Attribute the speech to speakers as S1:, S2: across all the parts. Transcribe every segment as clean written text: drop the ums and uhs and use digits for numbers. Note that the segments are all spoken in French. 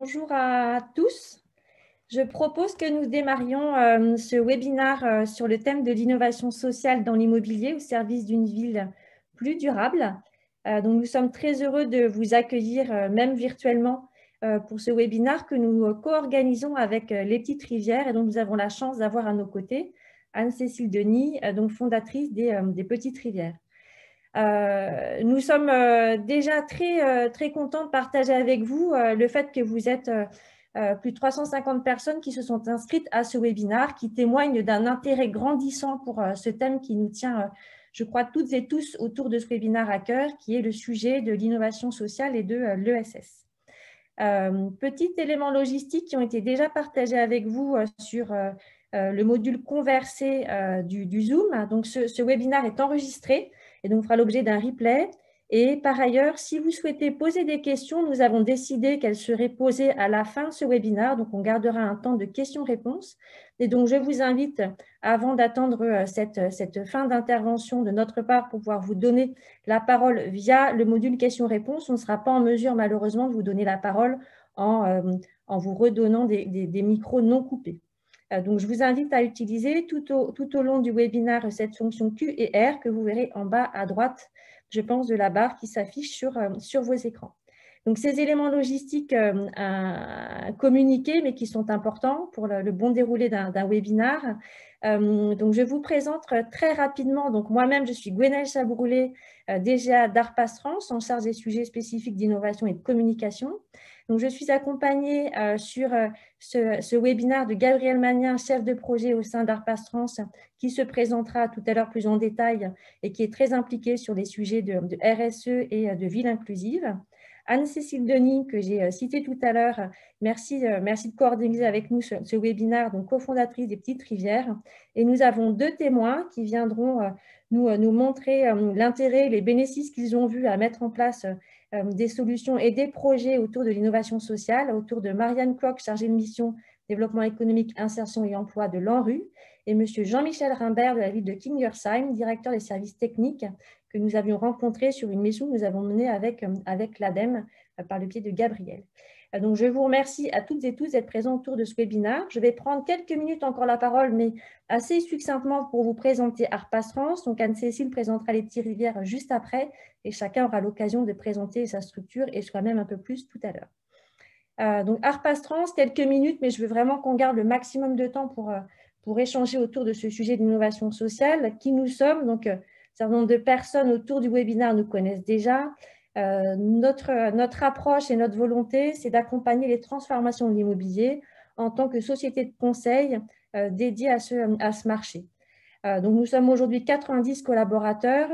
S1: Bonjour à tous. Je propose que nous démarrions ce webinaire sur le thème de l'innovation sociale dans l'immobilier au service d'une ville plus durable. Donc, nous sommes très heureux de vous accueillir, même virtuellement, pour ce webinaire que nous co-organisons avec Les Petites Rivières et dont nous avons la chance d'avoir à nos côtés Anne-Cécile Denis, donc fondatrice des Petites Rivières. Nous sommes déjà très contents de partager avec vous le fait que vous êtes plus de 350 personnes qui se sont inscrites à ce webinaire, qui témoignent d'un intérêt grandissant pour ce thème qui nous tient, je crois, toutes et tous autour de ce webinaire à cœur, qui est le sujet de l'innovation sociale et de l'ESS. Petit élément logistique qui ont été déjà partagés avec vous sur le module conversé du Zoom. Donc, ce webinaire est enregistré et donc fera l'objet d'un replay. Et par ailleurs, si vous souhaitez poser des questions, nous avons décidé qu'elles seraient posées à la fin de ce webinaire. Donc, on gardera un temps de questions-réponses. Et donc, je vous invite, avant d'attendre cette fin d'intervention de notre part pour pouvoir vous donner la parole via le module questions-réponses, on ne sera pas en mesure, malheureusement, de vous donner la parole en vous redonnant des micros non coupés. Donc, je vous invite à utiliser tout au long du webinaire cette fonction Q et R que vous verrez en bas à droite, je pense, de la barre qui s'affiche sur vos écrans. Donc, ces éléments logistiques à communiquer, mais qui sont importants pour le bon déroulé d'un webinaire. Donc, je vous présente très rapidement. Donc, moi-même, je suis Gwenaëlle Chabroulet, DGA d'Arpas France, en charge des sujets spécifiques d'innovation et de communication. Donc, je suis accompagnée sur ce webinaire de Gabriel Magnin, chef de projet au sein d'Arpas France, qui se présentera tout à l'heure plus en détail et qui est très impliqué sur les sujets de RSE et de ville inclusive. Anne-Cécile Denis, que j'ai citée tout à l'heure, merci de coordonner avec nous ce webinaire, donc cofondatrice des Petites Rivières. Et nous avons deux témoins qui viendront nous montrer l'intérêt, les bénéfices qu'ils ont vus à mettre en place des solutions et des projets autour de l'innovation sociale, autour de Marianne Koch, chargée de mission développement économique, insertion et emploi de l'ANRU, et M. Jean-Michel Rimbert de la ville de Kingersheim, directeur des services techniques, que nous avions rencontré sur une mission que nous avons menée avec l'ADEME par le biais de Gabriel. Donc, je vous remercie à toutes et tous d'être présents autour de ce webinaire. Je vais prendre quelques minutes encore la parole, mais assez succinctement pour vous présenter Arpas France. Donc, Anne-Cécile présentera les Petites Rivières juste après et chacun aura l'occasion de présenter sa structure et soi-même un peu plus tout à l'heure. Donc, Arpas France, quelques minutes, mais je veux vraiment qu'on garde le maximum de temps pour échanger autour de ce sujet d'innovation sociale. Qui nous sommes? Donc, un certain nombre de personnes autour du webinaire nous connaissent déjà. Notre approche et notre volonté, c'est d'accompagner les transformations de l'immobilier en tant que société de conseil dédiée à ce marché. Donc, nous sommes aujourd'hui 90 collaborateurs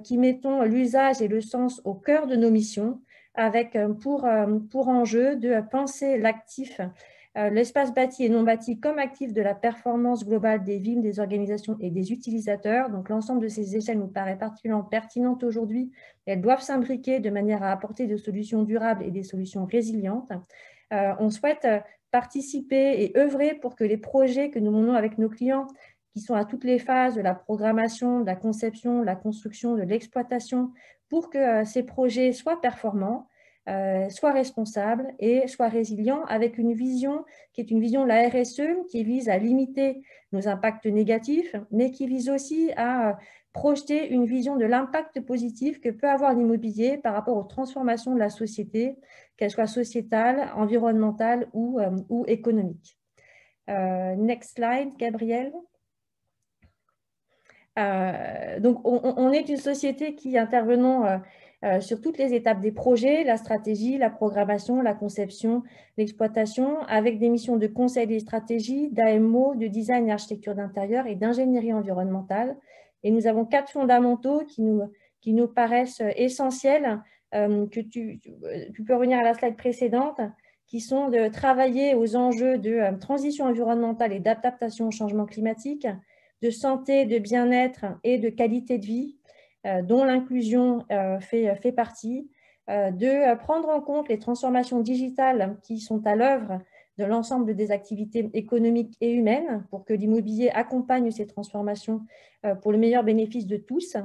S1: qui mettons l'usage et le sens au cœur de nos missions avec pour enjeu de penser l'actif, l'espace bâti et non bâti comme actif de la performance globale des villes, des organisations et des utilisateurs. Donc, l'ensemble de ces échelles nous paraît particulièrement pertinente aujourd'hui. Elles doivent s'imbriquer de manière à apporter des solutions durables et des solutions résilientes. On souhaite participer et œuvrer pour que les projets que nous menons avec nos clients, qui sont à toutes les phases de la programmation, de la conception, de la construction, de l'exploitation, pour que ces projets soient performants, soient responsables et soient résilients, avec une vision qui est une vision de la RSE qui vise à limiter nos impacts négatifs, mais qui vise aussi à projeter une vision de l'impact positif que peut avoir l'immobilier par rapport aux transformations de la société, qu'elles soient sociétales, environnementales ou économiques. Next slide, Gabriel. Donc, on est une société qui intervenons sur toutes les étapes des projets, la stratégie, la programmation, la conception, l'exploitation, avec des missions de conseil des stratégies, d'AMO, de design et architecture d'intérieur et d'ingénierie environnementale. Et nous avons 4 fondamentaux qui nous paraissent essentiels, que tu peux revenir à la slide précédente, qui sont de travailler aux enjeux de transition environnementale et d'adaptation au changement climatique, de santé, de bien-être et de qualité de vie, dont l'inclusion fait partie, de prendre en compte les transformations digitales qui sont à l'œuvre de l'ensemble des activités économiques et humaines pour que l'immobilier accompagne ces transformations pour le meilleur bénéfice de tous,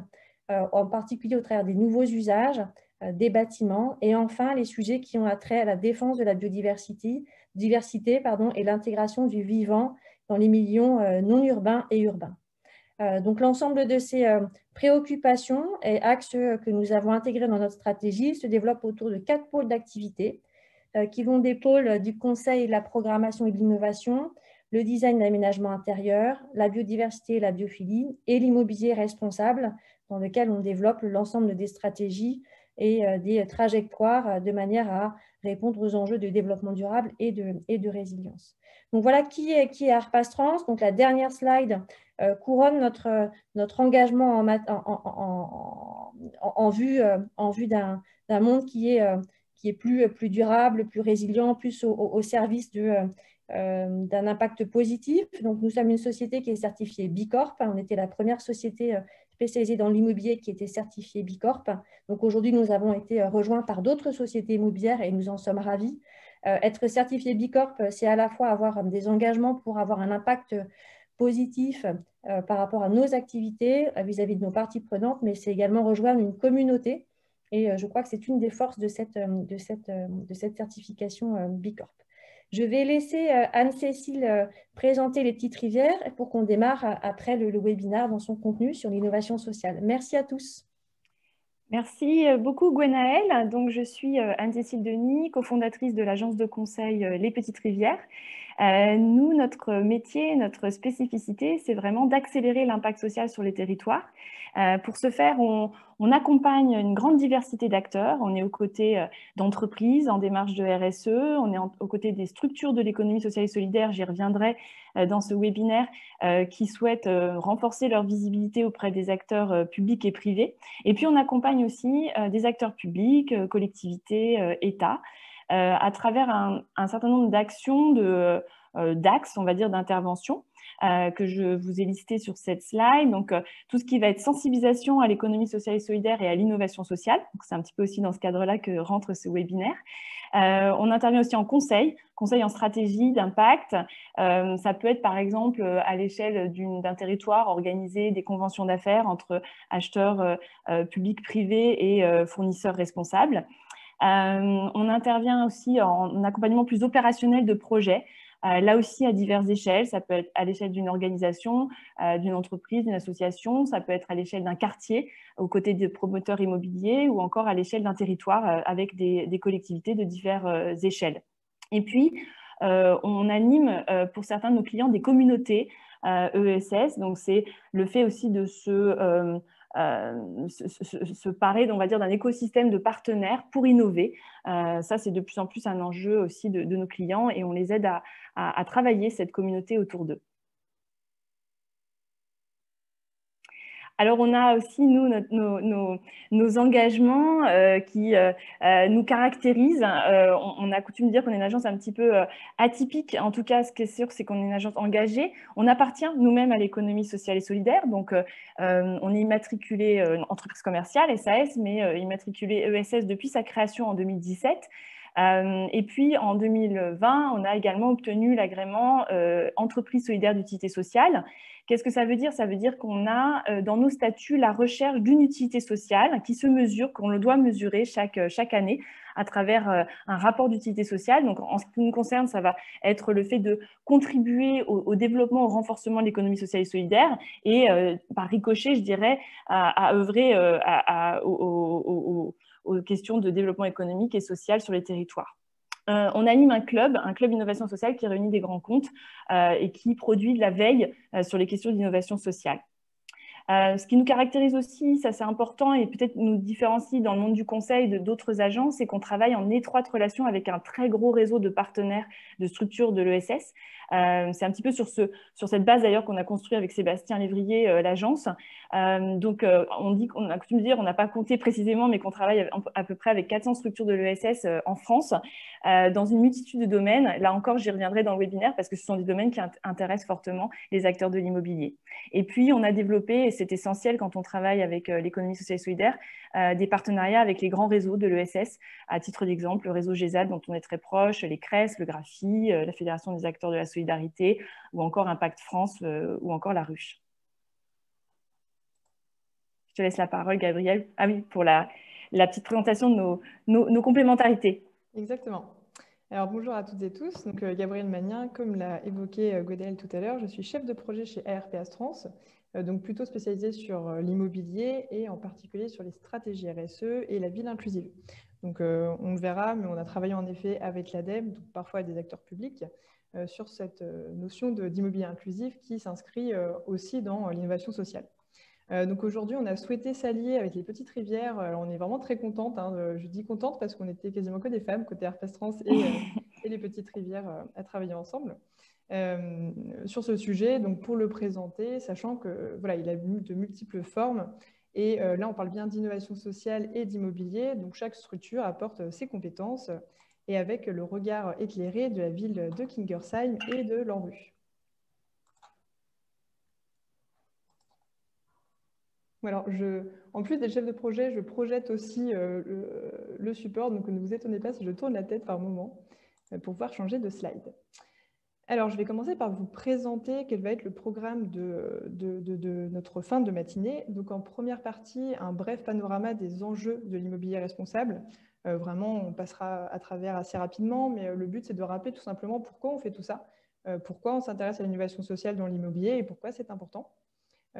S1: en particulier au travers des nouveaux usages, des bâtiments, et enfin les sujets qui ont trait à la défense de la biodiversité et l'intégration du vivant dans les milieux non urbains et urbains. Donc l'ensemble de ces préoccupations et axes que nous avons intégrés dans notre stratégie se développent autour de 4 pôles d'activité qui vont des pôles du conseil, de la programmation et de l'innovation, le design et l'aménagement intérieur, la biodiversité et la biophilie, et l'immobilier responsable, dans lequel on développe l'ensemble des stratégies et des trajectoires de manière à répondre aux enjeux de développement durable et de résilience. Donc voilà qui est Harpas Trans. Donc la dernière slide couronne notre engagement en vue d'un monde qui est plus durable, plus résilient, plus au service d'un impact positif. Donc, nous sommes une société qui est certifiée Bicorp. On était la première société spécialisée dans l'immobilier qui était certifiée Bicorp. Donc, aujourd'hui, nous avons été rejoints par d'autres sociétés immobilières et nous en sommes ravis. Être certifié Bicorp, c'est à la fois avoir des engagements pour avoir un impact positif par rapport à nos activités vis-à-vis de nos parties prenantes, mais c'est également rejoindre une communauté. Et je crois que c'est une des forces de cette certification Bicorp. Je vais laisser Anne-Cécile présenter les petites rivières pour qu'on démarre après le webinaire dans son contenu sur l'innovation sociale. Merci à tous.
S2: Merci beaucoup Gwenaëlle. Donc, je suis Anne-Cécile Denis, cofondatrice de l'agence de conseil Les Petites Rivières. Nous, notre métier, notre spécificité, c'est vraiment d'accélérer l'impact social sur les territoires. Pour ce faire, on accompagne une grande diversité d'acteurs. On est aux côtés d'entreprises en démarche de RSE, on est aux côtés des structures de l'économie sociale et solidaire, j'y reviendrai dans ce webinaire, qui souhaitent renforcer leur visibilité auprès des acteurs publics et privés. Et puis, on accompagne aussi des acteurs publics, collectivités, États, à travers un certain nombre d'actions, d'axes, on va dire, d'intervention, que je vous ai listé sur cette slide. Donc, tout ce qui va être sensibilisation à l'économie sociale et solidaire et à l'innovation sociale. C'est un petit peu aussi dans ce cadre-là que rentre ce webinaire. On intervient aussi en conseil en stratégie d'impact. Ça peut être par exemple à l'échelle d'un territoire organiser des conventions d'affaires entre acheteurs publics, privés et fournisseurs responsables. On intervient aussi en accompagnement plus opérationnel de projets. Là aussi, à diverses échelles, ça peut être à l'échelle d'une organisation, d'une entreprise, d'une association, ça peut être à l'échelle d'un quartier, aux côtés des promoteurs immobiliers, ou encore à l'échelle d'un territoire avec des collectivités de diverses échelles. Et puis, on anime pour certains de nos clients des communautés ESS, donc c'est le fait aussi de se parer, on va dire, d'un écosystème de partenaires pour innover. Ça, c'est de plus en plus un enjeu aussi de nos clients et on les aide à travailler cette communauté autour d'eux. Alors, on a aussi, nous, nos engagements qui nous caractérisent. On a coutume de dire qu'on est une agence un petit peu atypique. En tout cas, ce qui est sûr, c'est qu'on est une agence engagée. On appartient nous-mêmes à l'économie sociale et solidaire. Donc, on est immatriculé entreprise commerciale, SAS, mais immatriculé ESS depuis sa création en 2017. Et puis, en 2020, on a également obtenu l'agrément entreprise solidaire d'utilité sociale. Qu'est-ce que ça veut dire? Ça veut dire qu'on a dans nos statuts la recherche d'une utilité sociale qui se mesure, qu'on le doit mesurer chaque année à travers un rapport d'utilité sociale. Donc, en ce qui nous concerne, ça va être le fait de contribuer au développement, au renforcement de l'économie sociale et solidaire et par ricochet, je dirais, à œuvrer aux questions de développement économique et social sur les territoires. On anime un club innovation sociale qui réunit des grands comptes et qui produit de la veille sur les questions d'innovation sociale. Ce qui nous caractérise aussi, ça c'est important et peut-être nous différencie dans le monde du conseil de d'autres agences, c'est qu'on travaille en étroite relation avec un très gros réseau de partenaires, de structures de l'ESS. C'est un petit peu sur cette base d'ailleurs qu'on a construit avec Sébastien Lévrier l'agence. Donc on a coutume de dire, on n'a pas compté précisément, mais qu'on travaille à peu près avec 400 structures de l'ESS en France, dans une multitude de domaines. Là encore, j'y reviendrai dans le webinaire parce que ce sont des domaines qui intéressent fortement les acteurs de l'immobilier. Et puis, on a développé, et c'est essentiel quand on travaille avec l'économie sociale et solidaire, des partenariats avec les grands réseaux de l'ESS. À titre d'exemple, le réseau GESAD dont on est très proche, les CRES, le GRAFI, la Fédération des acteurs de la solidarité, ou encore Impact France, ou encore la Ruche. Je te laisse la parole, Gabrielle. Ah oui, pour la petite présentation de nos complémentarités.
S3: Exactement. Alors bonjour à toutes et tous, donc Gabrielle Magnin, comme l'a évoqué Gwenaëlle tout à l'heure, je suis chef de projet chez ARP Astrance, donc plutôt spécialisée sur l'immobilier et en particulier sur les stratégies RSE et la ville inclusive. Donc on le verra, mais on a travaillé en effet avec l'ADEME, donc parfois avec des acteurs publics, sur cette notion d'immobilier inclusif qui s'inscrit aussi dans l'innovation sociale. Donc aujourd'hui, on a souhaité s'allier avec les Petites Rivières. On est vraiment très contente. Hein, je dis contente parce qu'on était quasiment que des femmes côté ARP Astrance et les Petites Rivières à travailler ensemble sur ce sujet. Donc pour le présenter, sachant que voilà, il a de multiples formes. Et là, on parle bien d'innovation sociale et d'immobilier. Donc chaque structure apporte ses compétences et avec le regard éclairé de la ville de Kingersheim et de l'ANRU. Alors, en plus d'être chef de projet, je projette aussi le support, donc ne vous étonnez pas si je tourne la tête par moment pour pouvoir changer de slide. Alors, je vais commencer par vous présenter quel va être le programme de notre fin de matinée. Donc, en première partie, un bref panorama des enjeux de l'immobilier responsable. Vraiment, on passera à travers assez rapidement, mais le but, c'est de rappeler tout simplement pourquoi on fait tout ça, pourquoi on s'intéresse à l'innovation sociale dans l'immobilier et pourquoi c'est important.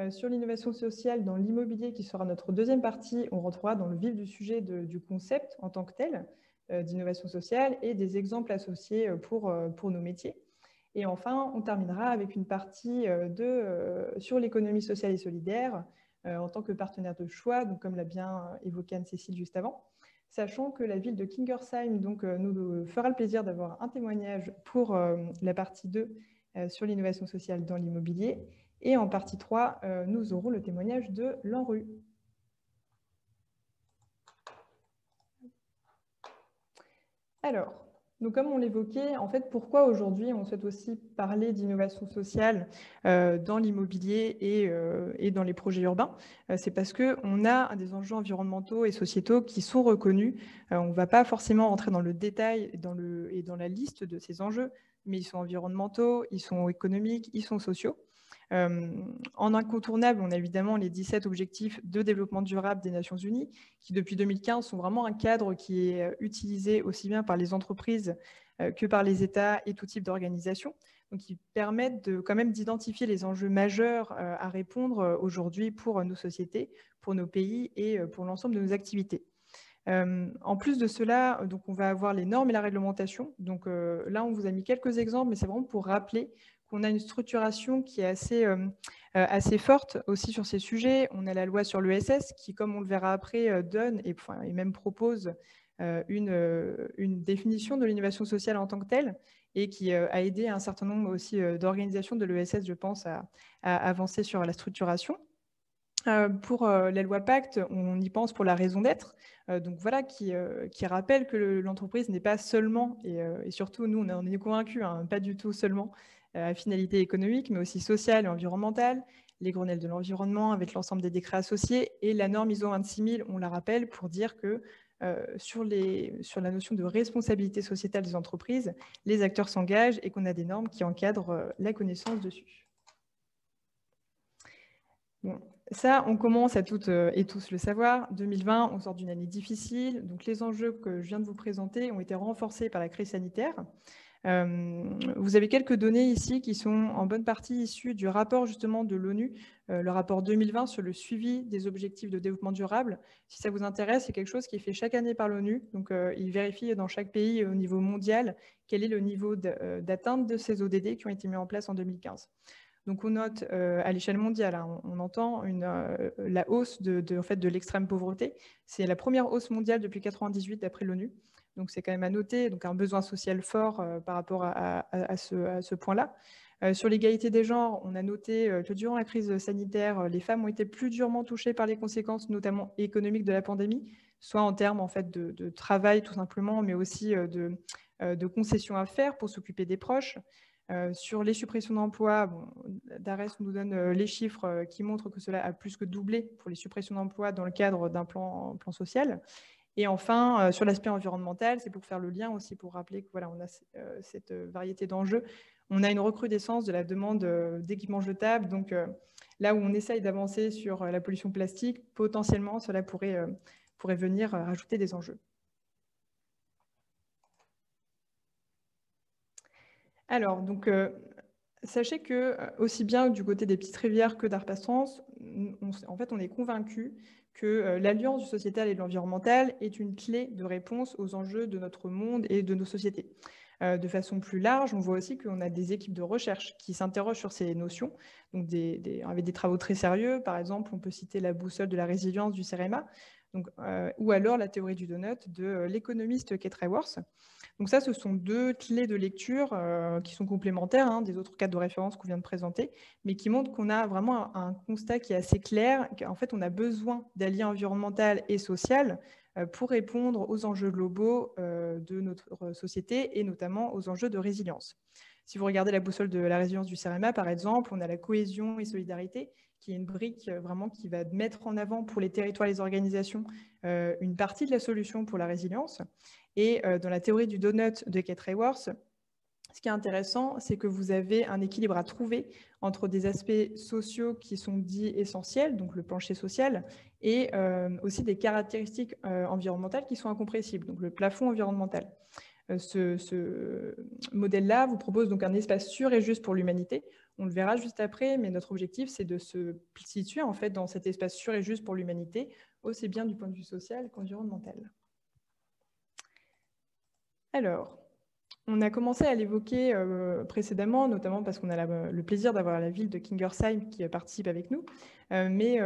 S3: Sur l'innovation sociale dans l'immobilier, qui sera notre deuxième partie, on rentrera dans le vif du sujet du concept en tant que tel d'innovation sociale et des exemples associés pour nos métiers. Et enfin, on terminera avec une partie sur l'économie sociale et solidaire en tant que partenaire de choix, donc comme l'a bien évoqué Anne-Cécile juste avant, sachant que la ville de Kingersheim nous fera le plaisir d'avoir un témoignage pour la partie 2 sur l'innovation sociale dans l'immobilier. Et en partie 3, nous aurons le témoignage de l'ANRU. Alors, donc comme on l'évoquait, en fait, pourquoi aujourd'hui on souhaite aussi parler d'innovation sociale dans l'immobilier et dans les projets urbains? C'est parce qu'on a des enjeux environnementaux et sociétaux qui sont reconnus. On ne va pas forcément rentrer dans le détail et dans la liste de ces enjeux, mais ils sont environnementaux, ils sont économiques, ils sont sociaux. En incontournable, on a évidemment les 17 objectifs de développement durable des Nations Unies, qui depuis 2015 sont vraiment un cadre qui est utilisé aussi bien par les entreprises que par les États et tout type d'organisations, donc qui permettent quand même d'identifier les enjeux majeurs à répondre aujourd'hui pour nos sociétés, pour nos pays et pour l'ensemble de nos activités. En plus de cela, donc on va avoir les normes et la réglementation. Donc là, on vous a mis quelques exemples, mais c'est vraiment pour rappeler qu'on a une structuration qui est assez forte aussi sur ces sujets. On a la loi sur l'ESS qui, comme on le verra après, donne et même propose une définition de l'innovation sociale en tant que telle et qui a aidé un certain nombre aussi d'organisations de l'ESS, je pense, à avancer sur la structuration. Pour la loi Pacte, on y pense pour la raison d'être, donc voilà, qui rappelle que l'entreprise n'est pas seulement, et surtout nous on en est convaincus, hein, pas du tout seulement à finalité économique, mais aussi sociale et environnementale, les Grenelles de l'environnement avec l'ensemble des décrets associés, et la norme ISO 26000, on la rappelle pour dire que sur la notion de responsabilité sociétale des entreprises, les acteurs s'engagent et qu'on a des normes qui encadrent la connaissance dessus. Bon. Ça, on commence à toutes et tous le savoir. 2020, on sort d'une année difficile. Donc, les enjeux que je viens de vous présenter ont été renforcés par la crise sanitaire. Vous avez quelques données ici qui sont en bonne partie issues du rapport justement de l'ONU, le rapport 2020 sur le suivi des objectifs de développement durable. Si ça vous intéresse, c'est quelque chose qui est fait chaque année par l'ONU. Donc, il vérifie dans chaque pays au niveau mondial quel est le niveau d'atteinte de ces ODD qui ont été mis en place en 2015. Donc, on note à l'échelle mondiale, hein, on entend la hausse de l'extrême pauvreté. C'est la première hausse mondiale depuis 1998 d'après l'ONU. Donc, c'est quand même à noter, donc un besoin social fort par rapport à ce point-là. Sur l'égalité des genres, on a noté que durant la crise sanitaire, les femmes ont été plus durement touchées par les conséquences, notamment économiques de la pandémie, soit en termes en fait, de travail tout simplement, mais aussi de concessions à faire pour s'occuper des proches. Sur les suppressions d'emplois, Darès nous donne les chiffres qui montrent que cela a plus que doublé pour les suppressions d'emplois dans le cadre d'un plan social. Et enfin, sur l'aspect environnemental, c'est pour faire le lien aussi, pour rappeler que voilà, on a cette variété d'enjeux. On a une recrudescence de la demande d'équipements jetables. Donc là où on essaye d'avancer sur la pollution plastique, potentiellement, cela pourrait pourrait venir rajouter des enjeux. Alors, donc, sachez que, aussi bien du côté des petites rivières que d'Arpassens, en fait, on est convaincus que l'alliance du sociétal et de l'environnemental est une clé de réponse aux enjeux de notre monde et de nos sociétés. De façon plus large, on voit aussi qu'on a des équipes de recherche qui s'interrogent sur ces notions, donc avec des travaux très sérieux. Par exemple, on peut citer la boussole de la résilience du CEREMA, donc, ou alors la théorie du donut de l'économiste Kate Raworth. Donc ça, ce sont deux clés de lecture qui sont complémentaires des autres cadres de référence qu'on vient de présenter, mais qui montrent qu'on a vraiment un constat qui est assez clair, qu'en fait, on a besoin d'alliés environnemental et social pour répondre aux enjeux globaux de notre société et notamment aux enjeux de résilience. Si vous regardez la boussole de la résilience du CEREMA, par exemple, on a la cohésion et solidarité, qui est une brique vraiment qui va mettre en avant pour les territoires et les organisations une partie de la solution pour la résilience. Et dans la théorie du donut de Kate Raworth, ce qui est intéressant, c'est que vous avez un équilibre à trouver entre des aspects sociaux qui sont dits essentiels, donc le plancher social, et aussi des caractéristiques environnementales qui sont incompressibles, donc le plafond environnemental. Ce modèle-là vous propose donc un espace sûr et juste pour l'humanité. On le verra juste après, mais notre objectif, c'est de se situer en fait dans cet espace sûr et juste pour l'humanité, aussi bien du point de vue social qu'environnemental. Alors, on a commencé à l'évoquer précédemment, notamment parce qu'on a le plaisir d'avoir la ville de Kingersheim qui participe avec nous. Mais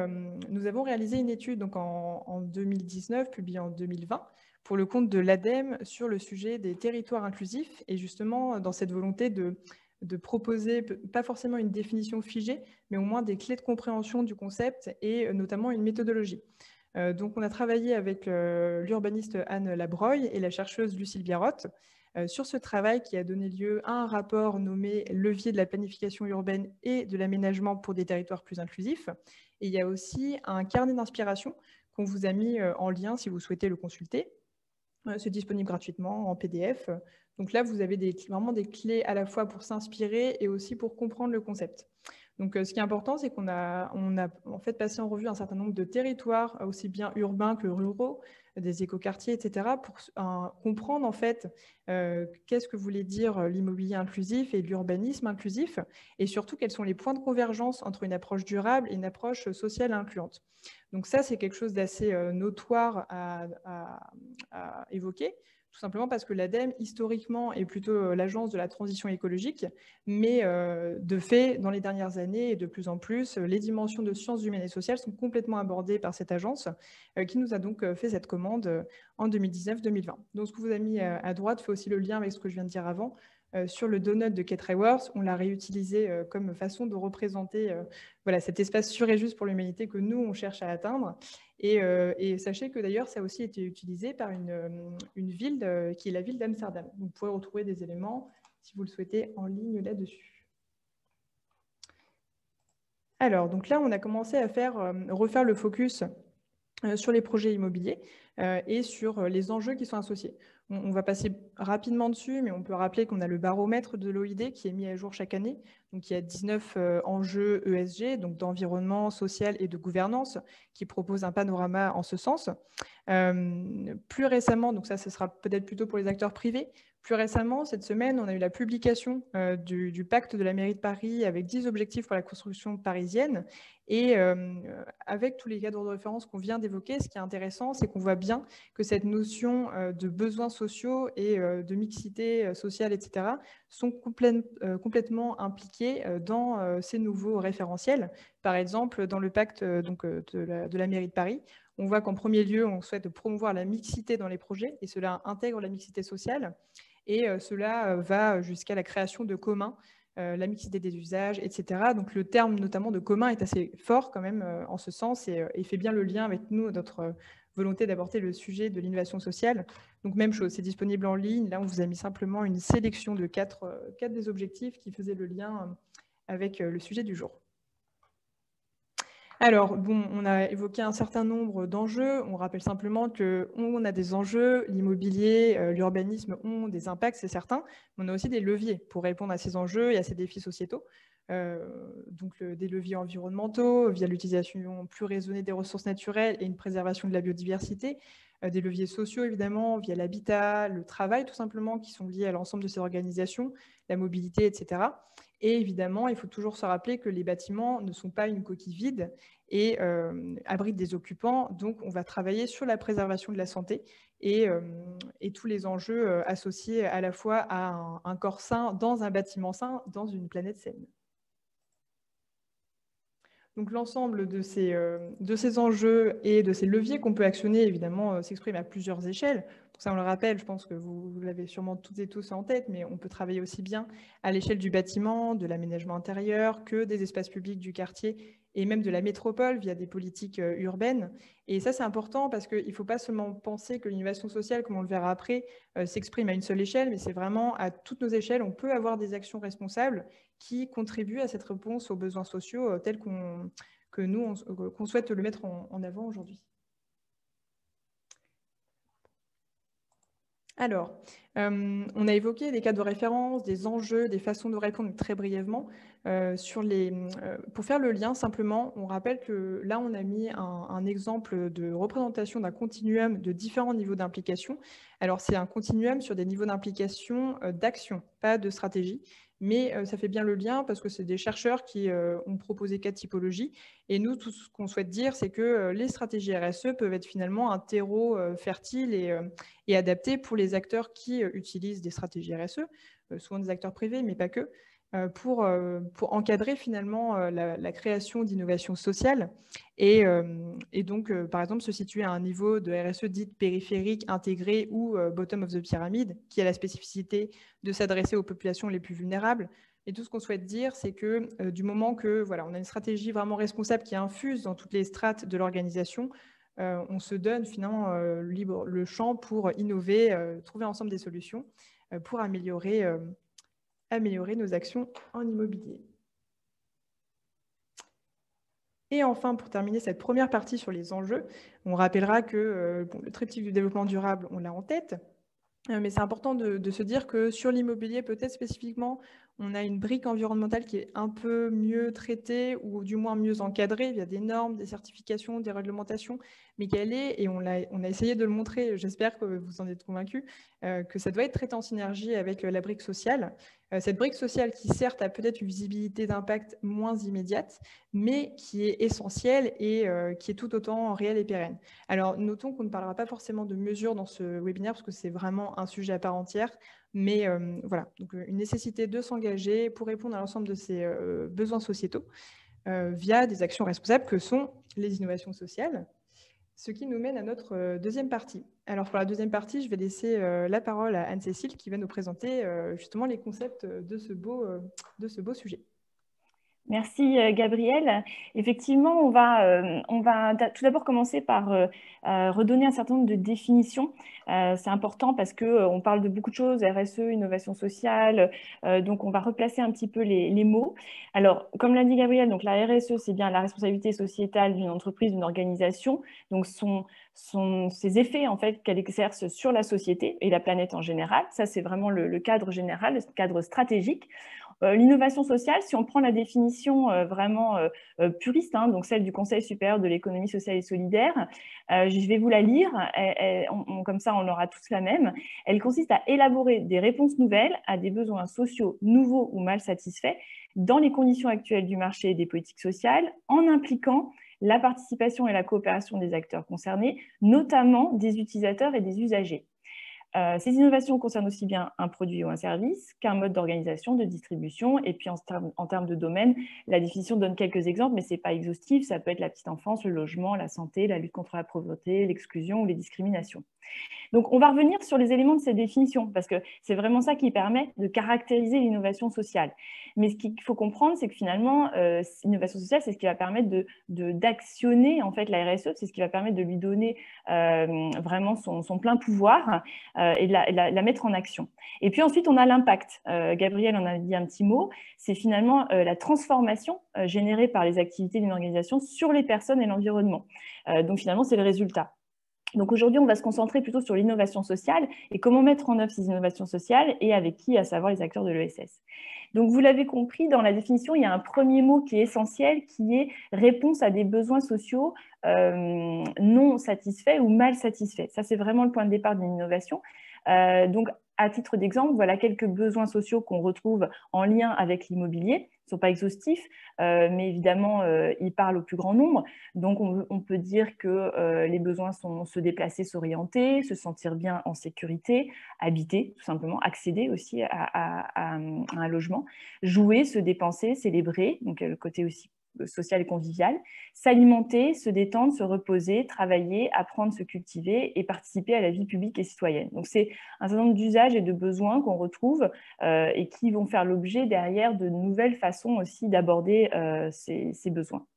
S3: nous avons réalisé une étude donc en 2019, publiée en 2020, pour le compte de l'ADEME sur le sujet des territoires inclusifs. Et justement, dans cette volonté de proposer, pas forcément une définition figée, mais au moins des clés de compréhension du concept et notamment une méthodologie. Donc, on a travaillé avec l'urbaniste Anne Labreuil et la chercheuse Lucille Biarrotte sur ce travail qui a donné lieu à un rapport nommé « Levier de la planification urbaine et de l'aménagement pour des territoires plus inclusifs ». Et il y a aussi un carnet d'inspiration qu'on vous a mis en lien si vous souhaitez le consulter. C'est disponible gratuitement en PDF. Donc là, vous avez vraiment des clés à la fois pour s'inspirer et aussi pour comprendre le concept. Donc, ce qui est important, c'est qu'on a en fait passé en revue un certain nombre de territoires, aussi bien urbains que ruraux, des écoquartiers, etc., pour comprendre en fait qu'est-ce que voulait dire l'immobilier inclusif et l'urbanisme inclusif, et surtout quels sont les points de convergence entre une approche durable et une approche sociale incluante. Donc ça, c'est quelque chose d'assez notoire à évoquer, tout simplement parce que l'ADEME, historiquement, est plutôt l'agence de la transition écologique, mais de fait, dans les dernières années et de plus en plus, les dimensions de sciences humaines et sociales sont complètement abordées par cette agence qui nous a donc fait cette commande en 2019-2020. Donc ce que vous avez mis à droite fait aussi le lien avec ce que je viens de dire avant. Sur le donut de Kate Raworth, on l'a réutilisé comme façon de représenter voilà, cet espace sûr et juste pour l'humanité que nous, on cherche à atteindre. Et sachez que d'ailleurs, ça a aussi été utilisé par une ville qui est la ville d'Amsterdam. Vous pouvez retrouver des éléments, si vous le souhaitez, en ligne là-dessus. Alors, donc là, on a commencé à refaire le focus sur les projets immobiliers et sur les enjeux qui sont associés. On va passer rapidement dessus, mais on peut rappeler qu'on a le baromètre de l'OID qui est mis à jour chaque année. Donc, il y a 19 enjeux ESG, donc d'environnement, social et de gouvernance, qui proposent un panorama en ce sens. Plus récemment, donc ça, ce sera peut-être plutôt pour les acteurs privés, plus récemment, cette semaine, on a eu la publication du pacte de la mairie de Paris avec 10 objectifs pour la construction parisienne. Et avec tous les cadres de référence qu'on vient d'évoquer, ce qui est intéressant, c'est qu'on voit bien que cette notion de besoins sociaux et de mixité sociale, etc., sont complètement impliqués dans ces nouveaux référentiels. Par exemple, dans le pacte de la mairie de Paris, on voit qu'en premier lieu, on souhaite promouvoir la mixité dans les projets, et cela intègre la mixité sociale, et cela va jusqu'à la création de communs, la mixité des usages, etc. Donc le terme notamment de commun est assez fort quand même en ce sens, et fait bien le lien avec nous, notre volonté d'aborder le sujet de l'innovation sociale. Donc même chose, c'est disponible en ligne. Là, on vous a mis simplement une sélection de quatre des objectifs qui faisaient le lien avec le sujet du jour. Alors, bon, on a évoqué un certain nombre d'enjeux. On rappelle simplement qu'on a des enjeux, l'immobilier, l'urbanisme ont des impacts, c'est certain, mais on a aussi des leviers pour répondre à ces enjeux et à ces défis sociétaux. donc des leviers environnementaux via l'utilisation plus raisonnée des ressources naturelles et une préservation de la biodiversité, des leviers sociaux évidemment via l'habitat, le travail tout simplement qui sont liés à l'ensemble de ces organisations, la mobilité, etc. Et évidemment, il faut toujours se rappeler que les bâtiments ne sont pas une coquille vide et abritent des occupants. Donc, on va travailler sur la préservation de la santé et tous les enjeux associés à la fois à un corps sain dans un bâtiment sain, dans une planète saine. Donc l'ensemble de ces enjeux et de ces leviers qu'on peut actionner, évidemment, s'exprime à plusieurs échelles. Pour ça, on le rappelle, je pense que vous l'avez sûrement toutes et tous en tête, mais on peut travailler aussi bien à l'échelle du bâtiment, de l'aménagement intérieur, que des espaces publics du quartier et même de la métropole via des politiques urbaines. Et ça, c'est important parce qu'il ne faut pas seulement penser que l'innovation sociale, comme on le verra après, s'exprime à une seule échelle, mais c'est vraiment à toutes nos échelles. On peut avoir des actions responsables qui contribuent à cette réponse aux besoins sociaux tels qu'on souhaite le mettre en avant aujourd'hui. Alors, on a évoqué des cas de référence, des enjeux, des façons de répondre très brièvement. Pour faire le lien, simplement, on rappelle que là, on a mis un exemple de représentation d'un continuum de différents niveaux d'implication. Alors, c'est un continuum sur des niveaux d'implication d'action, pas de stratégie. Mais ça fait bien le lien parce que c'est des chercheurs qui ont proposé 4 typologies. Et nous, tout ce qu'on souhaite dire, c'est que les stratégies RSE peuvent être finalement un terreau fertile et adapté pour les acteurs qui utilisent des stratégies RSE, souvent des acteurs privés, mais pas que, pour encadrer finalement la création d'innovations sociales et donc, par exemple, se situer à un niveau de RSE dite périphérique, intégré ou bottom of the pyramid, qui a la spécificité de s'adresser aux populations les plus vulnérables. Et tout ce qu'on souhaite dire, c'est que du moment que voilà, on a une stratégie vraiment responsable qui infuse dans toutes les strates de l'organisation, on se donne finalement le champ pour innover, trouver ensemble des solutions pour améliorer nos actions en immobilier. Et enfin, pour terminer cette première partie sur les enjeux, on rappellera que le triptyque du développement durable, on l'a en tête, mais c'est important de se dire que sur l'immobilier, peut-être spécifiquement, on a une brique environnementale qui est un peu mieux traitée ou du moins mieux encadrée via des normes, des certifications, des réglementations, mais qu'elle est, et on a essayé de le montrer, j'espère que vous en êtes convaincus, que ça doit être traité en synergie avec la brique sociale. Cette brique sociale qui certes a peut-être une visibilité d'impact moins immédiate, mais qui est essentielle et qui est tout autant réelle et pérenne. Alors notons qu'on ne parlera pas forcément de mesures dans ce webinaire parce que c'est vraiment un sujet à part entière, mais voilà, donc une nécessité de s'engager pour répondre à l'ensemble de ces besoins sociétaux via des actions responsables que sont les innovations sociales. Ce qui nous mène à notre deuxième partie. Alors pour la deuxième partie, je vais laisser la parole à Anne-Cécile qui va nous présenter justement les concepts de ce beau sujet.
S2: Merci Gabrielle. Effectivement, on va tout d'abord commencer par redonner un certain nombre de définitions. C'est important parce qu'on parle de beaucoup de choses, RSE, innovation sociale, donc on va replacer un petit peu les mots. Alors, comme l'a dit Gabrielle, donc la RSE, c'est bien la responsabilité sociétale d'une entreprise, d'une organisation, donc ses effets en fait qu'elle exerce sur la société et la planète en général. Ça, c'est vraiment le cadre général, le cadre stratégique. L'innovation sociale, si on prend la définition vraiment puriste, hein, donc celle du Conseil supérieur de l'économie sociale et solidaire, je vais vous la lire, comme ça on aura tous la même. Elle consiste à élaborer des réponses nouvelles à des besoins sociaux nouveaux ou mal satisfaits dans les conditions actuelles du marché et des politiques sociales, en impliquant la participation et la coopération des acteurs concernés, notamment des utilisateurs et des usagers. Ces innovations concernent aussi bien un produit ou un service qu'un mode d'organisation, de distribution. Et puis en termes de domaine, la définition donne quelques exemples, mais ce n'est pas exhaustif. Ça peut être la petite enfance, le logement, la santé, la lutte contre la pauvreté, l'exclusion ou les discriminations. Donc, on va revenir sur les éléments de cette définition parce que c'est vraiment ça qui permet de caractériser l'innovation sociale. Mais ce qu'il faut comprendre, c'est que finalement, l'innovation sociale, c'est ce qui va permettre d'actionner en fait la RSE, c'est ce qui va permettre de lui donner vraiment son plein pouvoir et de la mettre en action. Et puis ensuite, on a l'impact. Gabrielle en a dit un petit mot. C'est finalement la transformation générée par les activités d'une organisation sur les personnes et l'environnement. Donc finalement, c'est le résultat. Donc aujourd'hui, on va se concentrer plutôt sur l'innovation sociale et comment mettre en œuvre ces innovations sociales et avec qui, à savoir les acteurs de l'ESS. Donc vous l'avez compris, dans la définition, il y a un premier mot qui est essentiel, qui est réponse à des besoins sociaux non satisfaits ou mal satisfaits. Ça, c'est vraiment le point de départ d'une innovation. Donc, à titre d'exemple, voilà quelques besoins sociaux qu'on retrouve en lien avec l'immobilier. Ils ne sont pas exhaustifs, mais évidemment, ils parlent au plus grand nombre. Donc, on peut dire que les besoins sont se déplacer, s'orienter, se sentir bien en sécurité, habiter, tout simplement, accéder aussi à un logement, jouer, se dépenser, célébrer, donc le côté aussi social et convivial, s'alimenter, se détendre, se reposer, travailler, apprendre, se cultiver et participer à la vie publique et citoyenne. Donc, c'est un certain nombre d'usages et de besoins qu'on retrouve et qui vont faire l'objet derrière de nouvelles façons aussi d'aborder ces besoins.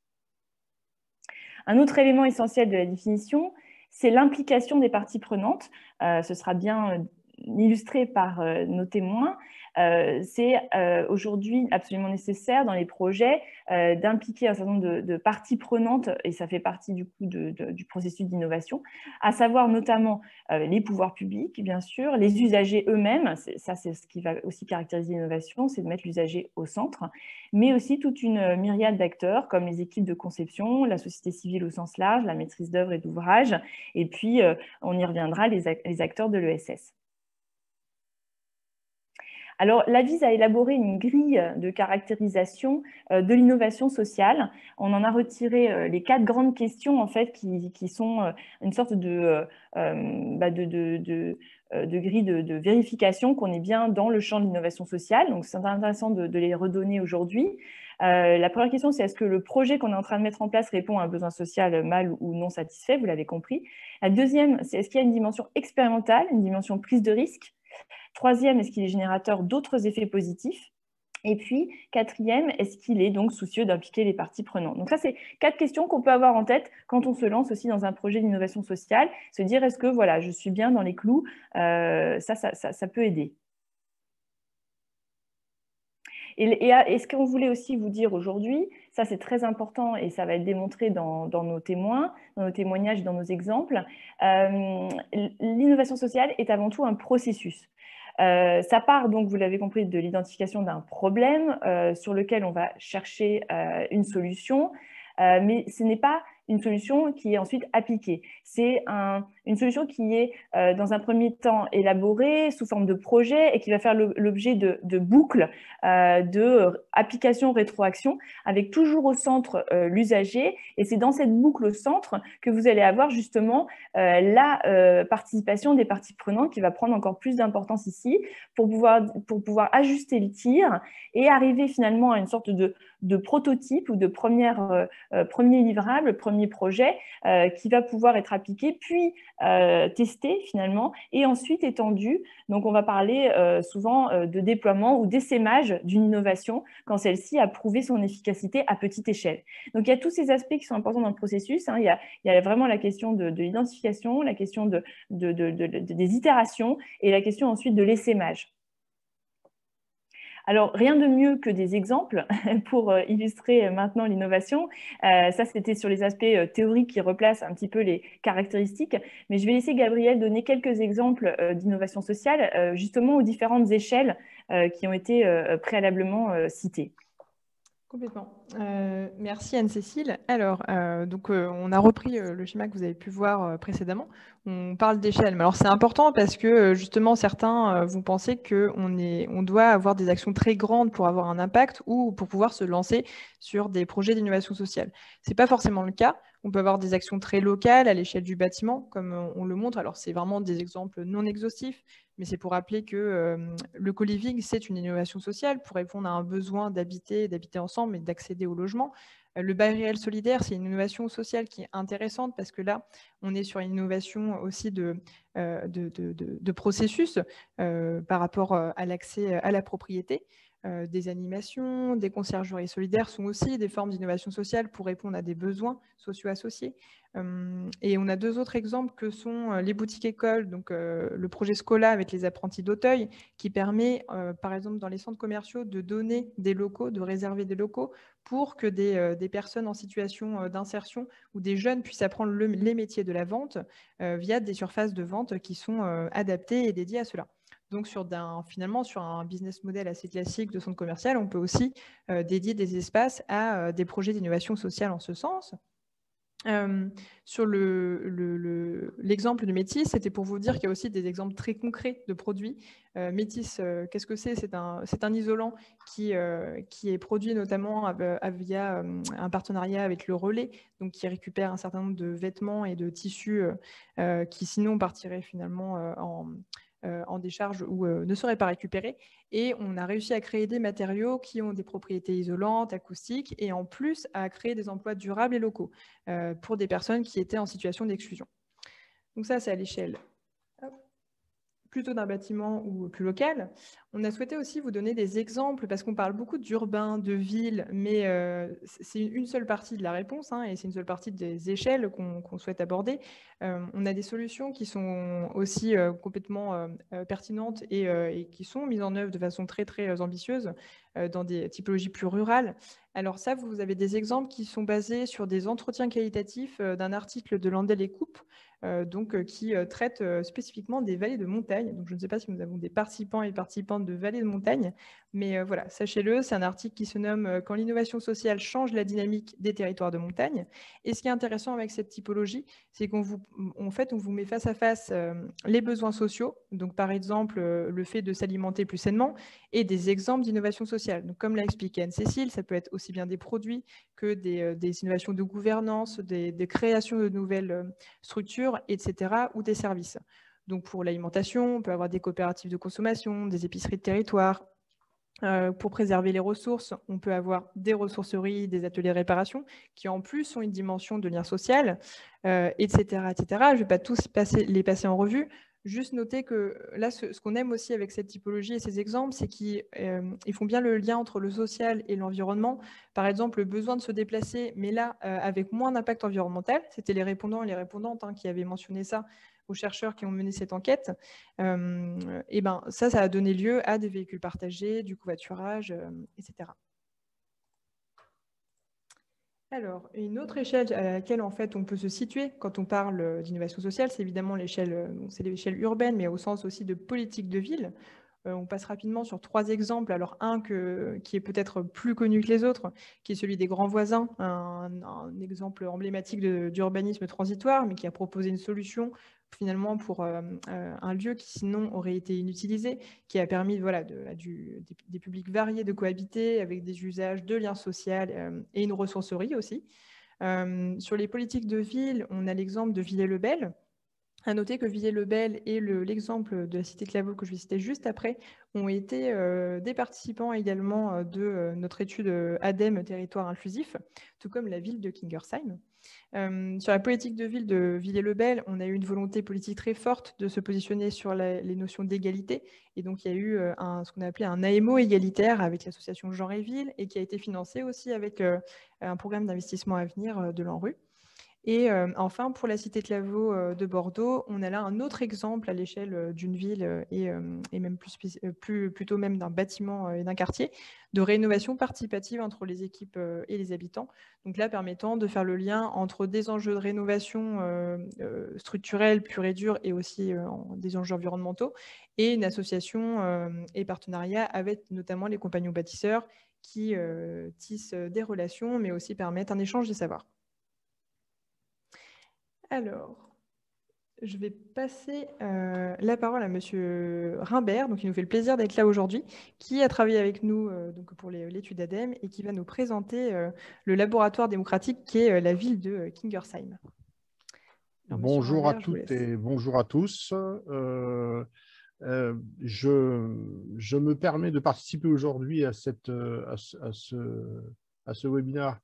S2: Un autre élément essentiel de la définition, c'est l'implication des parties prenantes. Ce sera bien illustré par nos témoins. C'est aujourd'hui absolument nécessaire dans les projets d'impliquer un certain nombre de parties prenantes, et ça fait partie du coup du processus d'innovation, à savoir notamment les pouvoirs publics, bien sûr, les usagers eux-mêmes, ça c'est ce qui va aussi caractériser l'innovation, c'est de mettre l'usager au centre, mais aussi toute une myriade d'acteurs comme les équipes de conception, la société civile au sens large, la maîtrise d'œuvre et d'ouvrage, et puis on y reviendra, les acteurs de l'ESS. Alors, l'AVIS a élaboré une grille de caractérisation de l'innovation sociale. On en a retiré les 4 grandes questions, en fait, qui sont une sorte de grille de vérification qu'on est bien dans le champ de l'innovation sociale. Donc, c'est intéressant de les redonner aujourd'hui. La première question, c'est est-ce que le projet qu'on est en train de mettre en place répond à un besoin social mal ou non satisfait? Vous l'avez compris. La deuxième, c'est est-ce qu'il y a une dimension expérimentale, une dimension prise de risque? Troisième, est-ce qu'il est générateur d'autres effets positifs? Et puis, quatrième, est-ce qu'il est donc soucieux d'impliquer les parties prenantes? Donc ça, c'est 4 questions qu'on peut avoir en tête quand on se lance aussi dans un projet d'innovation sociale. Se dire, est-ce que voilà, je suis bien dans les clous? Ça peut aider. Et ce qu'on voulait aussi vous dire aujourd'hui, ça c'est très important et ça va être démontré dans nos témoins, dans nos témoignages, dans nos exemples, l'innovation sociale est avant tout un processus. Ça part donc, vous l'avez compris, de l'identification d'un problème sur lequel on va chercher une solution, mais ce n'est pas une solution qui est ensuite appliquée. C'est une solution qui est dans un premier temps élaborée sous forme de projet et qui va faire l'objet de boucles de application rétroaction avec toujours au centre l'usager, et c'est dans cette boucle au centre que vous allez avoir justement la participation des parties prenantes qui va prendre encore plus d'importance ici pour pouvoir ajuster le tir et arriver finalement à une sorte de prototype ou de premier livrable, premier projet qui va pouvoir être appliqué, puis testé finalement, et ensuite étendu. Donc on va parler souvent de déploiement ou d'essaimage d'une innovation quand celle-ci a prouvé son efficacité à petite échelle. Donc il y a tous ces aspects qui sont importants dans le processus. Il y a vraiment la question de l'identification, la question des itérations et la question ensuite de l'essaimage. Alors, rien de mieux que des exemples pour illustrer maintenant l'innovation. Ça, c'était sur les aspects théoriques qui replacent un petit peu les caractéristiques. Mais je vais laisser Gabriel donner quelques exemples d'innovation sociale, justement aux différentes échelles qui ont été préalablement citées.
S3: Complètement. Merci Anne-Cécile. Alors, on a repris le schéma que vous avez pu voir précédemment. On parle d'échelle. Mais alors, c'est important parce que justement, certains vont penser qu'on doit avoir des actions très grandes pour avoir un impact ou pour pouvoir se lancer sur des projets d'innovation sociale. Ce n'est pas forcément le cas. On peut avoir des actions très locales à l'échelle du bâtiment, comme on le montre. Alors, c'est vraiment des exemples non exhaustifs, mais c'est pour rappeler que le co-living, c'est une innovation sociale pour répondre à un besoin d'habiter ensemble et d'accéder au logement. Le bail réel solidaire, c'est une innovation sociale qui est intéressante parce que là, on est sur une innovation aussi de processus par rapport à l'accès à la propriété. des animations, des conciergeries solidaires sont aussi des formes d'innovation sociale pour répondre à des besoins sociaux associés. Et on a 2 autres exemples que sont les boutiques écoles, donc le projet Scola avec les apprentis d'Auteuil, qui permet, par exemple, dans les centres commerciaux, de donner des locaux, de réserver des locaux pour que des personnes en situation d'insertion ou des jeunes puissent apprendre les métiers de la vente via des surfaces de vente qui sont adaptées et dédiées à cela. Donc, finalement, sur un business model assez classique de centre commercial, on peut aussi dédier des espaces à des projets d'innovation sociale en ce sens. Sur l'exemple de Métis, c'était pour vous dire qu'il y a aussi des exemples très concrets de produits. Métis, qu'est-ce que c'est? C'est un isolant qui est produit notamment via un partenariat avec le Relais, donc qui récupère un certain nombre de vêtements et de tissus qui sinon partiraient finalement en décharge ou ne seraient pas récupérés. Et on a réussi à créer des matériaux qui ont des propriétés isolantes, acoustiques, et en plus à créer des emplois durables et locaux pour des personnes qui étaient en situation d'exclusion. Donc ça, c'est à l'échelle plutôt d'un bâtiment ou plus local. On a souhaité aussi vous donner des exemples, parce qu'on parle beaucoup d'urbain, de ville, mais c'est une seule partie de la réponse, et c'est une seule partie des échelles qu'on souhaite aborder. On a des solutions qui sont aussi complètement pertinentes et qui sont mises en œuvre de façon très, très ambitieuse dans des typologies plus rurales. Alors ça, vous avez des exemples qui sont basés sur des entretiens qualitatifs d'un article de Landel et Coupe, qui traite spécifiquement des vallées de montagne. Donc, je ne sais pas si nous avons des participants et participantes de vallées de montagne, mais voilà, sachez-le, c'est un article qui se nomme « Quand l'innovation sociale change la dynamique des territoires de montagne ». Et ce qui est intéressant avec cette typologie, c'est qu'on vous met face à face les besoins sociaux, donc par exemple le fait de s'alimenter plus sainement, et des exemples d'innovation sociale. Donc, comme l'a expliqué Anne-Cécile, ça peut être aussi bien des produits que des innovations de gouvernance, des créations de nouvelles structures, etc., ou des services. Donc pour l'alimentation, on peut avoir des coopératives de consommation, des épiceries de territoire. Pour préserver les ressources, on peut avoir des ressourceries, des ateliers de réparation, qui en plus ont une dimension de lien social, etc., etc. Je ne vais pas tous les passer en revue. Juste noter que là, ce qu'on aime aussi avec cette typologie et ces exemples, c'est qu'ils font bien le lien entre le social et l'environnement. Par exemple, le besoin de se déplacer, mais là, avec moins d'impact environnemental. C'était les répondants et les répondantes qui avaient mentionné ça aux chercheurs qui ont mené cette enquête. Et ben, ça a donné lieu à des véhicules partagés, du covoiturage, etc. Alors, une autre échelle à laquelle en fait on peut se situer quand on parle d'innovation sociale, c'est évidemment l'échelle urbaine, mais au sens aussi de politique de ville. On passe rapidement sur 3 exemples. Alors un qui est peut-être plus connu que les autres, qui est celui des grands voisins, un exemple emblématique d'urbanisme transitoire, mais qui a proposé une solution finalement pour un lieu qui sinon aurait été inutilisé, qui a permis des publics variés de cohabiter avec des usages de liens sociaux et une ressourcerie aussi. Sur les politiques de ville, on a l'exemple de Villers-le-Bel. À noter que Villers-le-Bel et l'exemple de la cité Claveau que je vais citer juste après ont été des participants également de notre étude ADEME territoire inclusif, tout comme la ville de Kingersheim. Sur la politique de ville de Villers-le-Bel, on a eu une volonté politique très forte de se positionner sur les notions d'égalité. Et donc, il y a eu ce qu'on a appelé un AMO égalitaire avec l'association Genre et Ville et qui a été financé aussi avec un programme d'investissement à venir de l'ANRU. Et enfin, pour la cité Claveau de Bordeaux, on a là un autre exemple à l'échelle d'une ville et même plutôt même d'un bâtiment et d'un quartier, de rénovation participative entre les équipes et les habitants. Donc là, permettant de faire le lien entre des enjeux de rénovation structurelle pure et dure et aussi des enjeux environnementaux et une association et partenariat avec notamment les compagnons bâtisseurs qui tissent des relations, mais aussi permettent un échange des savoirs. Alors, je vais passer la parole à Monsieur Rimbert, donc il nous fait le plaisir d'être là aujourd'hui, qui a travaillé avec nous pour l'étude ADEME et qui va nous présenter le laboratoire démocratique qui est la ville de Kingersheim.
S4: Alors, bonjour Rimbert, à toutes et bonjour à tous. Je me permets de participer aujourd'hui à ce webinaire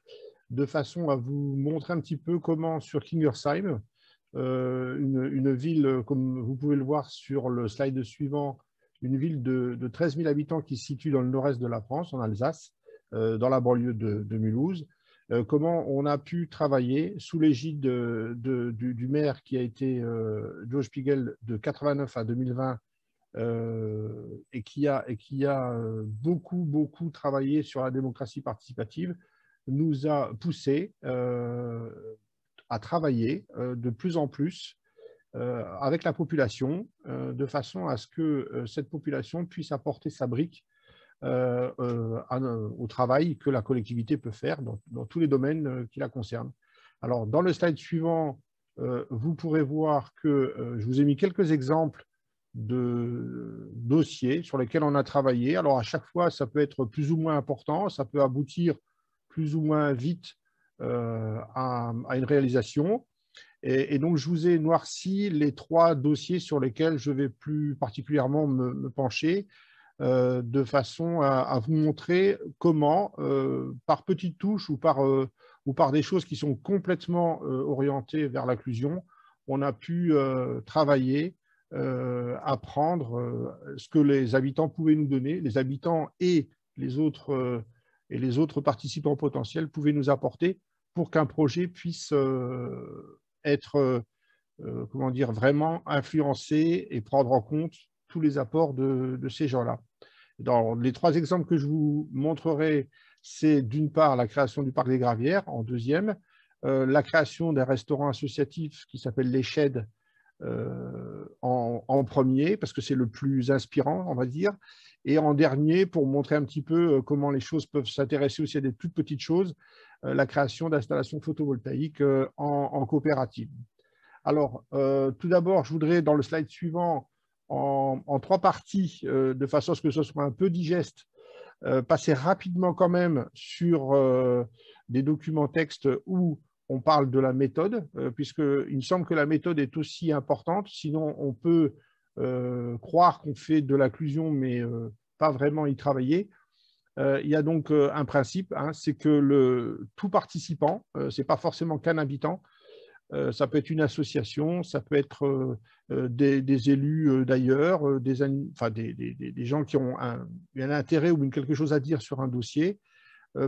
S4: de façon à vous montrer un petit peu comment sur Kingersheim, une ville, comme vous pouvez le voir sur le slide suivant, une ville de 13 000 habitants qui se situe dans le nord-est de la France, en Alsace, dans la banlieue de Mulhouse. Comment on a pu travailler sous l'égide du maire qui a été Joe Spiegel de 89 à 2020 et qui a beaucoup travaillé sur la démocratie participative, nous a poussé à travailler de plus en plus avec la population, de façon à ce que cette population puisse apporter sa brique au travail que la collectivité peut faire dans tous les domaines qui la concernent. Alors, dans le slide suivant, vous pourrez voir que je vous ai mis quelques exemples de dossiers sur lesquels on a travaillé. Alors, à chaque fois, ça peut être plus ou moins important, ça peut aboutir plus ou moins vite à une réalisation. Et donc, je vous ai noirci les 3 dossiers sur lesquels je vais plus particulièrement me pencher, de façon à vous montrer comment, par petites touches ou par des choses qui sont complètement orientées vers l'inclusion, on a pu travailler, apprendre ce que les habitants pouvaient nous donner, les habitants et les autres participants potentiels pouvaient nous apporter pour qu'un projet puisse être comment dire, vraiment influencé et prendre en compte tous les apports de ces gens-là. Dans les 3 exemples que je vous montrerai, c'est d'une part la création du Parc des Gravières, en deuxième, la création d'un restaurant associatif qui s'appelle Les Sheds en premier, parce que c'est le plus inspirant, on va dire, et en dernier, pour montrer un petit peu comment les choses peuvent s'intéresser aussi à des toutes petites choses, la création d'installations photovoltaïques en coopérative. Alors, tout d'abord, je voudrais, dans le slide suivant, en 3 parties, de façon à ce que ce soit un peu digeste, passer rapidement quand même sur des documents textes où on parle de la méthode, puisqu'il me semble que la méthode est aussi importante, sinon on peut croire qu'on fait de l'inclusion, mais pas vraiment y travailler. Il y a donc un principe, hein, c'est que tout participant, ce n'est pas forcément qu'un habitant, ça peut être une association, ça peut être des élus d'ailleurs, des gens qui ont un intérêt ou quelque chose à dire sur un dossier,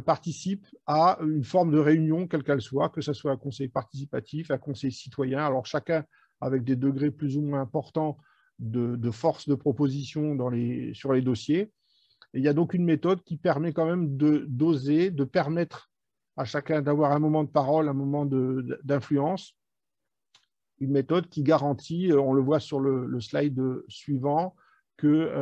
S4: participent à une forme de réunion, quelle qu'elle soit, que ce soit un conseil participatif, un conseil citoyen, alors chacun avec des degrés plus ou moins importants de force de proposition sur les dossiers. Et il y a donc une méthode qui permet quand même d'oser, de permettre à chacun d'avoir un moment de parole, un moment d'influence. Une méthode qui garantit, on le voit sur le slide suivant, que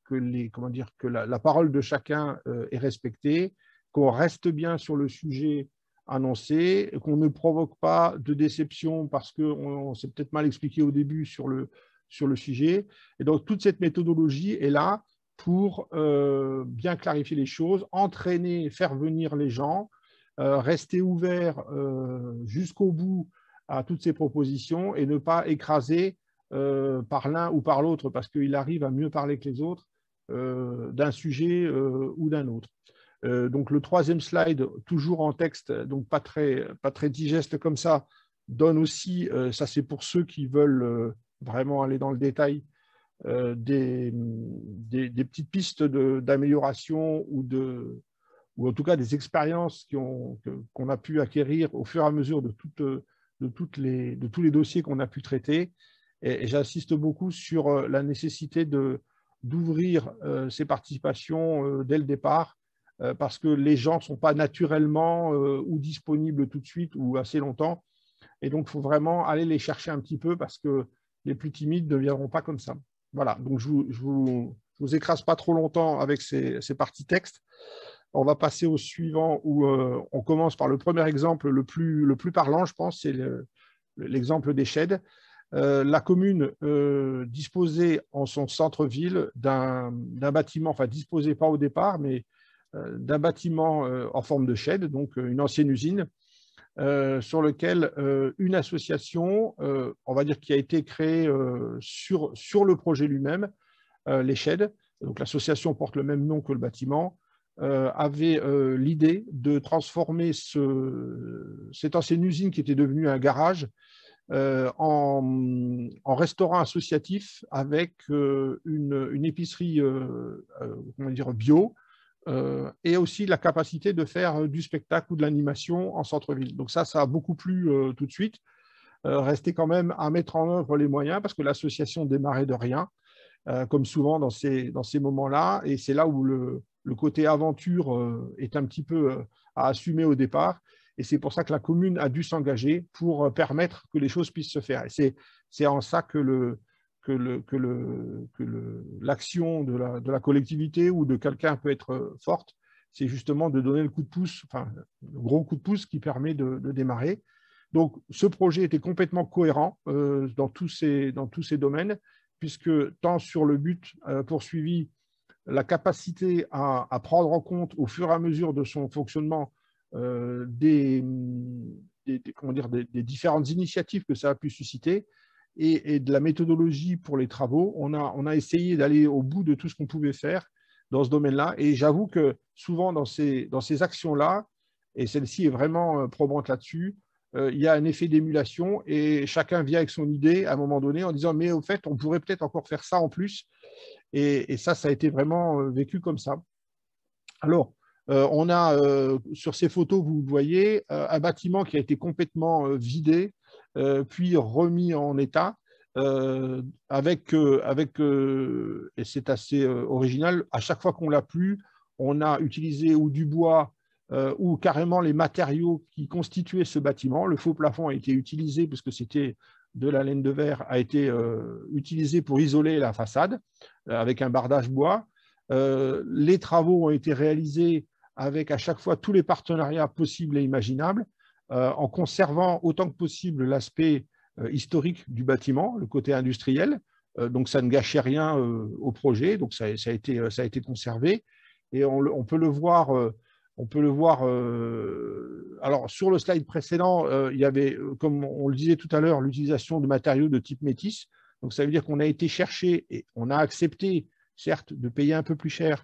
S4: la parole de chacun est respectée, qu'on reste bien sur le sujet annoncé, qu'on ne provoque pas de déception parce qu'on s'est peut-être mal expliqué au début sur le sujet. Et donc, toute cette méthodologie est là pour bien clarifier les choses, entraîner, faire venir les gens, rester ouvert jusqu'au bout à toutes ces propositions et ne pas écraser par l'un ou par l'autre, parce qu'il arrive à mieux parler que les autres d'un sujet ou d'un autre. Donc le 3e slide, toujours en texte, donc pas très digeste comme ça, donne aussi, ça c'est pour ceux qui veulent vraiment aller dans le détail, des petites pistes d'amélioration ou en tout cas des expériences qu'on a pu acquérir au fur et à mesure de tous les dossiers qu'on a pu traiter. Et j'insiste beaucoup sur la nécessité d'ouvrir ces participations dès le départ, parce que les gens ne sont pas naturellement ou disponibles tout de suite ou assez longtemps. Et donc, il faut vraiment aller les chercher un petit peu, parce que les plus timides ne viendront pas comme ça. Voilà, donc je vous écrase pas trop longtemps avec ces parties textes. On va passer au suivant, où on commence par le premier exemple le plus parlant, je pense, c'est l'exemple des Sheds. La commune disposait en son centre-ville d'un bâtiment, enfin disposait pas au départ, mais d'un bâtiment en forme de shed, donc une ancienne usine, sur lequel une association, on va dire, qui a été créée sur le projet lui-même, les Sheds, donc l'association porte le même nom que le bâtiment, avait l'idée de transformer cette ancienne usine qui était devenue un garage en restaurant associatif avec une épicerie comment dire, bio, et aussi la capacité de faire du spectacle ou de l'animation en centre-ville. Donc ça a beaucoup plu tout de suite. Restait quand même à mettre en œuvre les moyens parce que l'association démarrait de rien, comme souvent dans ces moments-là. Et c'est là où le côté aventure est un petit peu à assumer au départ. Et c'est pour ça que la commune a dû s'engager pour permettre que les choses puissent se faire. Et c'est en ça que l'action de la collectivité ou de quelqu'un peut être forte. C'est justement de donner le coup de pouce, enfin, le gros coup de pouce qui permet de démarrer. Donc, ce projet était complètement cohérent dans tous ces domaines, puisque tant sur le but poursuivi, la capacité à prendre en compte au fur et à mesure de son fonctionnement des différentes initiatives que ça a pu susciter et de la méthodologie pour les travaux, on a essayé d'aller au bout de tout ce qu'on pouvait faire dans ce domaine-là. Et j'avoue que souvent dans ces actions-là, et celle-ci est vraiment probante là-dessus, il y a un effet d'émulation et chacun vient avec son idée à un moment donné en disant « mais au fait, on pourrait peut-être encore faire ça en plus ». Et ça a été vraiment vécu comme ça. Alors, on a sur ces photos, vous voyez, un bâtiment qui a été complètement vidé, puis remis en état, avec et c'est assez original, à chaque fois qu'on l'a plu, on a utilisé ou du bois ou carrément les matériaux qui constituaient ce bâtiment. Le faux plafond a été utilisé, puisque c'était de la laine de verre, a été utilisé pour isoler la façade avec un bardage bois. Les travaux ont été réalisés avec à chaque fois tous les partenariats possibles et imaginables, en conservant autant que possible l'aspect historique du bâtiment, le côté industriel. Donc ça ne gâchait rien au projet, donc ça a été conservé. Et on peut le voir. Alors, sur le slide précédent, il y avait, comme on le disait tout à l'heure, l'utilisation de matériaux de type métis. Donc, ça veut dire qu'on a été chercher et on a accepté, certes, de payer un peu plus cher,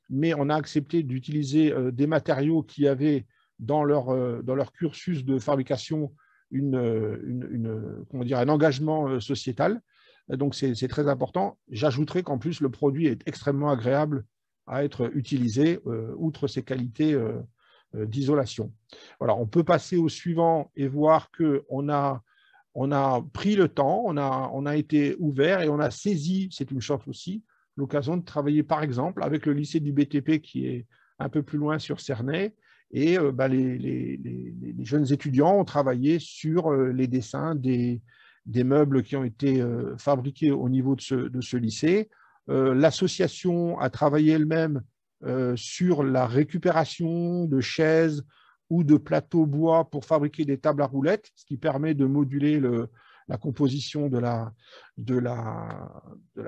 S4: mais on a accepté d'utiliser des matériaux qui avaient dans leur cursus de fabrication un engagement sociétal. Donc, c'est très important. J'ajouterai qu'en plus, le produit est extrêmement agréable à être utilisé, outre ses qualités d'isolation. Voilà, on peut passer au suivant et voir qu'on a pris le temps, on a été ouvert et on a saisi, c'est une chance aussi, l'occasion de travailler par exemple avec le lycée du BTP qui est un peu plus loin sur Cernay, et les jeunes étudiants ont travaillé sur les dessins des meubles qui ont été fabriqués au niveau de ce lycée. L'association a travaillé elle-même sur la récupération de chaises ou de plateaux bois pour fabriquer des tables à roulettes, ce qui permet de moduler la composition de la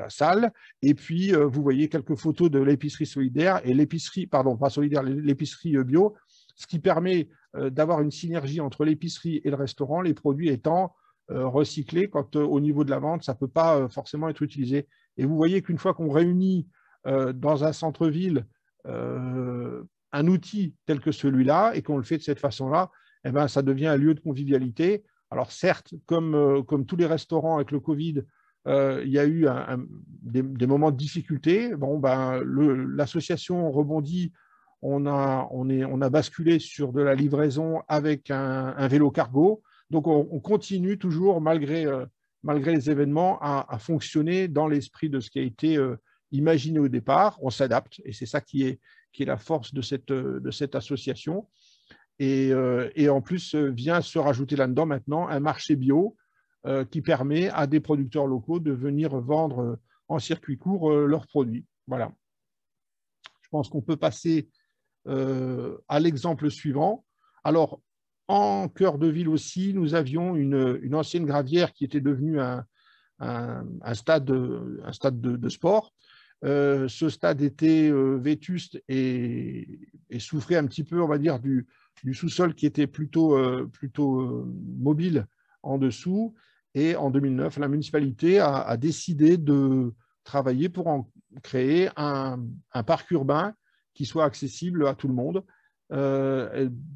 S4: salle. Et puis, vous voyez quelques photos de l'épicerie solidaire et l'épicerie, pardon, pas solidaire, l'épicerie bio, ce qui permet d'avoir une synergie entre l'épicerie et le restaurant, les produits étant recyclés quand au niveau de la vente, ça ne peut pas forcément être utilisé. Et vous voyez qu'une fois qu'on réunit dans un centre-ville un outil tel que celui-là et qu'on le fait de cette façon-là, eh ben, ça devient un lieu de convivialité. Alors certes, comme tous les restaurants avec le Covid, il y a eu des moments de difficulté. Bon, ben, l'association rebondit, on a basculé sur de la livraison avec un vélo cargo. Donc on continue toujours, malgré les événements, à fonctionner dans l'esprit de ce qui a été imaginé au départ. On s'adapte et c'est ça qui est la force de cette association. Et en plus, vient se rajouter là-dedans maintenant un marché bio qui permet à des producteurs locaux de venir vendre en circuit court leurs produits. Voilà. Je pense qu'on peut passer à l'exemple suivant. Alors, en cœur de ville aussi, nous avions une ancienne gravière qui était devenue un stade de sport. Ce stade était vétuste et souffrait un petit peu, on va dire, du sous-sol qui était plutôt mobile en dessous. Et en 2009, la municipalité a décidé de travailler pour en créer un parc urbain qui soit accessible à tout le monde.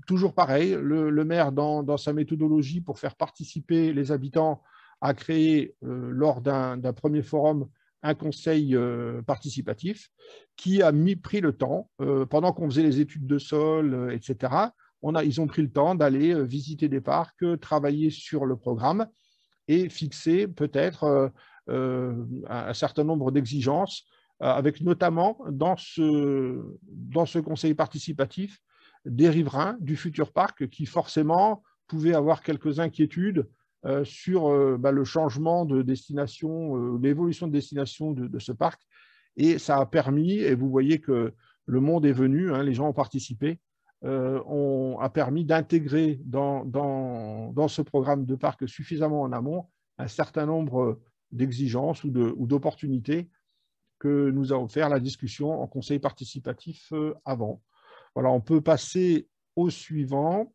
S4: Toujours pareil, le maire, dans sa méthodologie pour faire participer les habitants, a créé, lors d'un premier forum, un conseil participatif qui a pris le temps, pendant qu'on faisait les études de sol, etc., ils ont pris le temps d'aller visiter des parcs, travailler sur le programme et fixer peut-être un certain nombre d'exigences, avec notamment dans ce conseil participatif des riverains du futur parc qui forcément pouvaient avoir quelques inquiétudes sur le changement de destination, l'évolution de destination de ce parc. Et ça a permis, et vous voyez que le monde est venu, hein, les gens ont participé, a permis d'intégrer dans ce programme de parc suffisamment en amont un certain nombre d'exigences ou d'opportunités que nous a offert la discussion en conseil participatif avant. Voilà, on peut passer au suivant.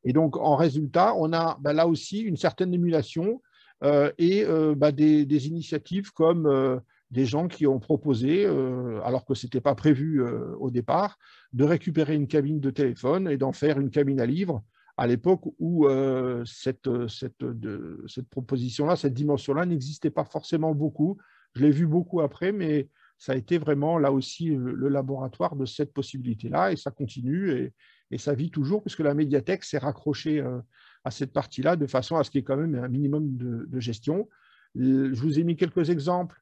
S4: Et donc, en résultat, on a là aussi une certaine émulation et des initiatives comme des gens qui ont proposé, alors que ce n'était pas prévu au départ, de récupérer une cabine de téléphone et d'en faire une cabine à livres, à l'époque où cette proposition-là, cette dimension-là n'existait pas forcément beaucoup. Je l'ai vu beaucoup après, mais ça a été vraiment là aussi le laboratoire de cette possibilité-là, et ça continue et ça vit toujours, puisque la médiathèque s'est raccrochée à cette partie-là de façon à ce qu'il y ait quand même un minimum de gestion. Je vous ai mis quelques exemples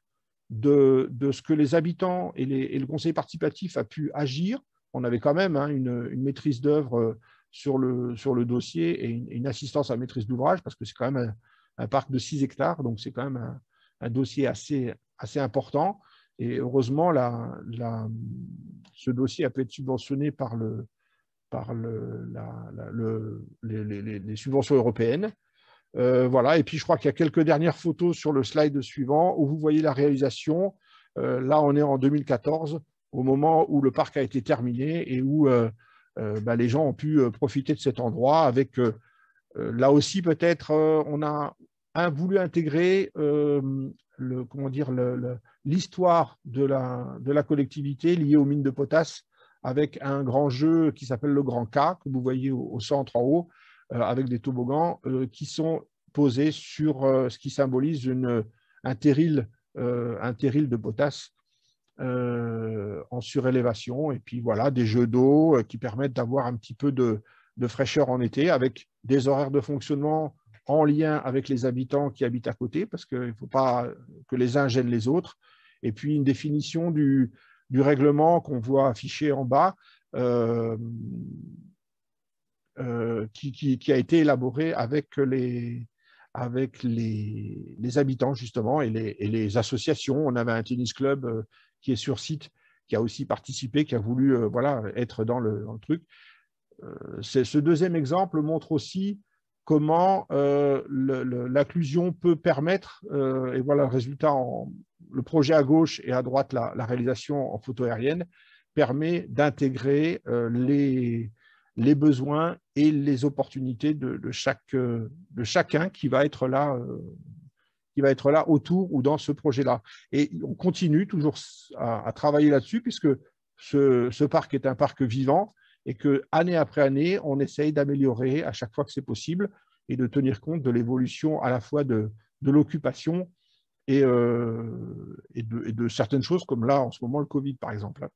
S4: de ce que les habitants et le conseil participatif a pu agir. On avait quand même une maîtrise d'œuvre sur le dossier et une assistance à maîtrise d'ouvrage, parce que c'est quand même un parc de 6 hectares, donc c'est quand même un dossier assez important. Et heureusement, ce dossier a pu être subventionné par les subventions européennes. Voilà. Et puis, je crois qu'il y a quelques dernières photos sur le slide suivant où vous voyez la réalisation. Là, on est en 2014, au moment où le parc a été terminé et où les gens ont pu profiter de cet endroit avec, là aussi, peut-être, on a voulu intégrer l'histoire de la collectivité liée aux mines de potasse, avec un grand jeu qui s'appelle le Grand K, que vous voyez au centre en haut, avec des toboggans qui sont posés sur ce qui symbolise un terril de potasse en surélévation. Et puis voilà, des jeux d'eau qui permettent d'avoir un petit peu de fraîcheur en été, avec des horaires de fonctionnement en lien avec les habitants qui habitent à côté, parce qu'il ne faut pas que les uns gênent les autres. Et puis une définition du règlement qu'on voit affiché en bas, qui a été élaboré avec les habitants, justement, et les associations. On avait un tennis club qui est sur site, qui a aussi participé, qui a voulu être dans le truc. Ce deuxième exemple montre aussi comment l'inclusion peut permettre, et voilà le résultat, le projet à gauche et à droite, la réalisation en photo aérienne, permet d'intégrer les besoins et les opportunités de chacun qui va être là autour ou dans ce projet-là. Et on continue toujours à travailler là-dessus, puisque ce parc est un parc vivant, et que année après année, on essaye d'améliorer à chaque fois que c'est possible et de tenir compte de l'évolution à la fois de l'occupation et de certaines choses, comme là, en ce moment, le Covid, par exemple.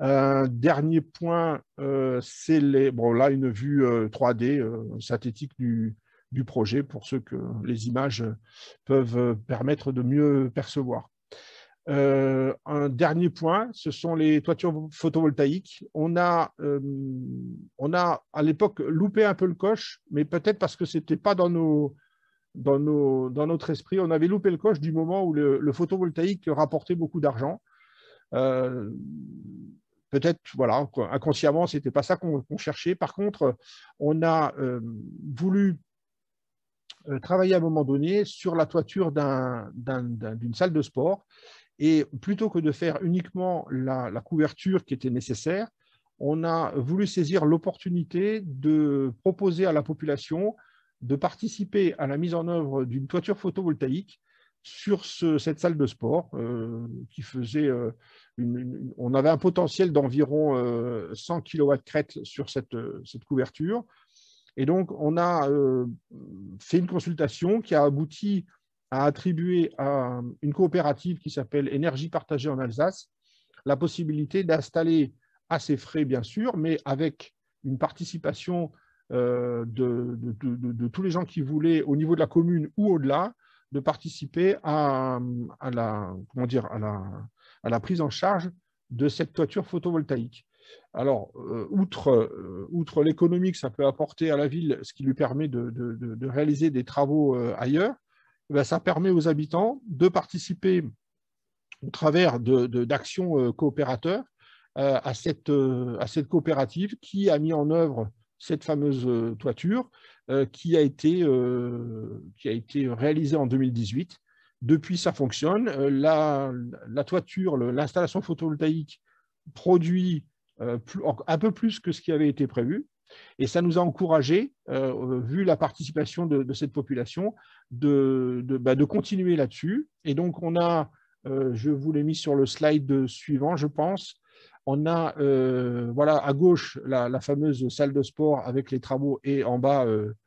S4: Dernier point, c'est là une vue 3D synthétique du projet, pour ceux que les images peuvent permettre de mieux percevoir. Un dernier point, ce sont les toitures photovoltaïques. On a à l'époque loupé un peu le coche, mais peut-être parce que ce n'était pas dans notre esprit. On avait loupé le coche du moment où le photovoltaïque rapportait beaucoup d'argent. Peut-être, voilà, inconsciemment, ce n'était pas ça qu'on cherchait. Par contre, on a voulu travailler à un moment donné sur la toiture d'une salle de sport. Et plutôt que de faire uniquement la couverture qui était nécessaire, on a voulu saisir l'opportunité de proposer à la population de participer à la mise en œuvre d'une toiture photovoltaïque sur cette salle de sport qui faisait, on avait un potentiel d'environ 100 kW crête sur cette couverture. Et donc, on a fait une consultation qui a abouti à attribuer à une coopérative qui s'appelle Énergie Partagée en Alsace la possibilité d'installer, à ses frais bien sûr, mais avec une participation de tous les gens qui voulaient, au niveau de la commune ou au-delà, de participer à la prise en charge de cette toiture photovoltaïque. Alors, outre l'économie que ça peut apporter à la ville, ce qui lui permet de réaliser des travaux ailleurs, ben, ça permet aux habitants de participer au travers d'actions coopérateurs à cette coopérative qui a mis en œuvre cette fameuse toiture qui a été réalisée en 2018. Depuis, ça fonctionne. La toiture, l'installation photovoltaïque produit un peu plus que ce qui avait été prévu. Et ça nous a encouragé, vu la participation de cette population, de continuer là-dessus. Et donc, on a, je vous l'ai mis sur le slide suivant, je pense, on a voilà, à gauche la fameuse salle de sport avec les travaux et en bas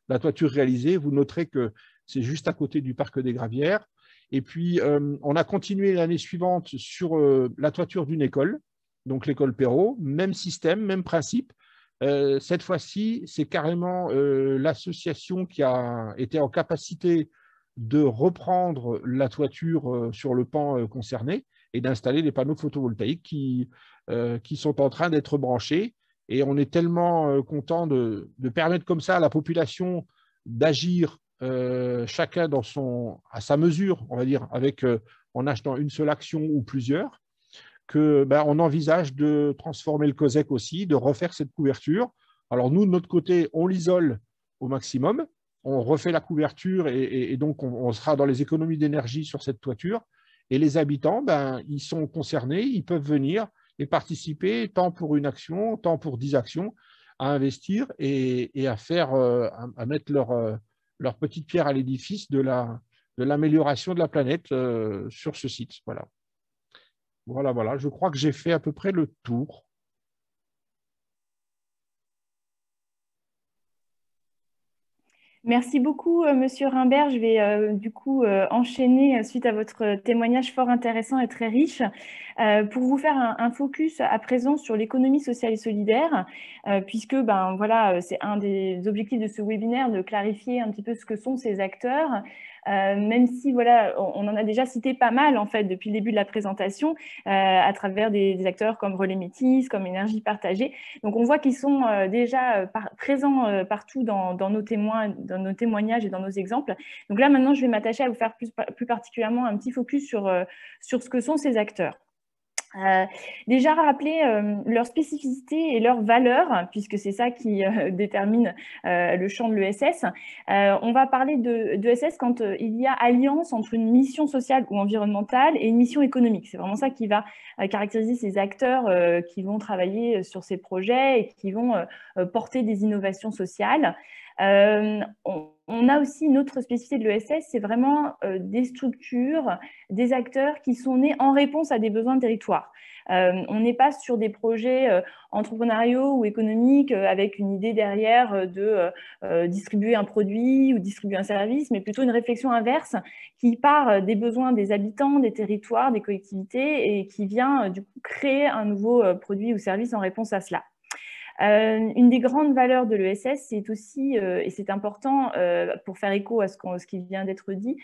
S4: la toiture réalisée. Vous noterez que c'est juste à côté du parc des Gravières. Et puis, on a continué l'année suivante sur la toiture d'une école, donc l'école Perrault, même système, même principe. Cette fois-ci, c'est carrément l'association qui a été en capacité de reprendre la toiture sur le pan concerné et d'installer des panneaux photovoltaïques qui sont en train d'être branchés. Et on est tellement content de permettre comme ça à la population d'agir chacun à sa mesure, on va dire, en achetant une seule action ou plusieurs, qu'on envisage de transformer le COSEC aussi, de refaire cette couverture. Alors nous, de notre côté, on l'isole au maximum, on refait la couverture et donc on sera dans les économies d'énergie sur cette toiture. Et les habitants, ils sont concernés, ils peuvent venir et participer tant pour une action, tant pour 10 actions, à investir et à mettre leur petite pierre à l'édifice de l'amélioration de la planète sur ce site. Voilà. Voilà, je crois que j'ai fait à peu près le tour.
S2: Merci beaucoup, Monsieur Rimbert. Je vais du coup enchaîner suite à votre témoignage fort intéressant et très riche pour vous faire un focus à présent sur l'économie sociale et solidaire, puisque voilà, c'est un des objectifs de ce webinaire de clarifier un petit peu ce que sont ces acteurs. Même si voilà, on en a déjà cité pas mal en fait depuis le début de la présentation à travers des acteurs comme Relais Métis, comme Énergie Partagée. Donc on voit qu'ils sont déjà présents partout dans nos témoignages et dans nos exemples. Donc là maintenant je vais m'attacher à vous faire plus particulièrement un petit focus sur ce que sont ces acteurs. Déjà rappeler leurs spécificités et leurs valeurs, puisque c'est ça qui détermine le champ de l'ESS. On va parler de l'ESS quand il y a alliance entre une mission sociale ou environnementale et une mission économique. C'est vraiment ça qui va caractériser ces acteurs qui vont travailler sur ces projets et qui vont porter des innovations sociales. On a aussi une autre spécificité de l'ESS, c'est vraiment des structures, des acteurs qui sont nés en réponse à des besoins de territoire. On n'est pas sur des projets entrepreneuriaux ou économiques avec une idée derrière de distribuer un produit ou distribuer un service, mais plutôt une réflexion inverse qui part des besoins des habitants, des territoires, des collectivités et qui vient du coup créer un nouveau produit ou service en réponse à cela. Une des grandes valeurs de l'ESS, c'est aussi, et c'est important pour faire écho à ce qui vient d'être dit,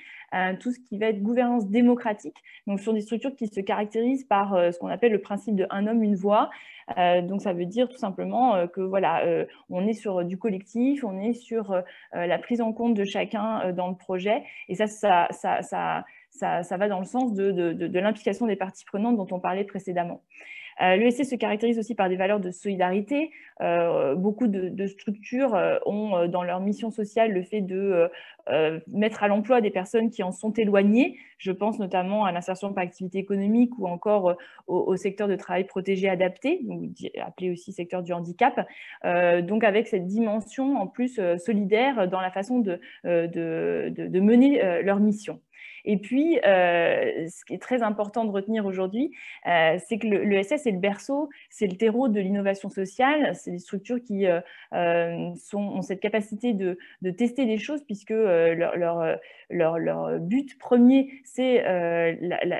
S2: tout ce qui va être gouvernance démocratique, donc sur des structures qui se caractérisent par ce qu'on appelle le principe de un homme, une voix. Donc ça veut dire tout simplement que voilà, on est sur du collectif, on est sur la prise en compte de chacun dans le projet, et ça va dans le sens de l'implication des parties prenantes dont on parlait précédemment. L'ESS se caractérise aussi par des valeurs de solidarité. Beaucoup de structures ont dans leur mission sociale le fait de mettre à l'emploi des personnes qui en sont éloignées. Je pense notamment à l'insertion par activité économique ou encore au secteur de travail protégé adapté, appelé aussi secteur du handicap. Donc avec cette dimension en plus solidaire dans la façon de mener leur mission. Et puis, ce qui est très important de retenir aujourd'hui, c'est que l'ESS est le berceau, c'est le terreau de l'innovation sociale. C'est des structures qui ont cette capacité de tester des choses, puisque leur but premier, c'est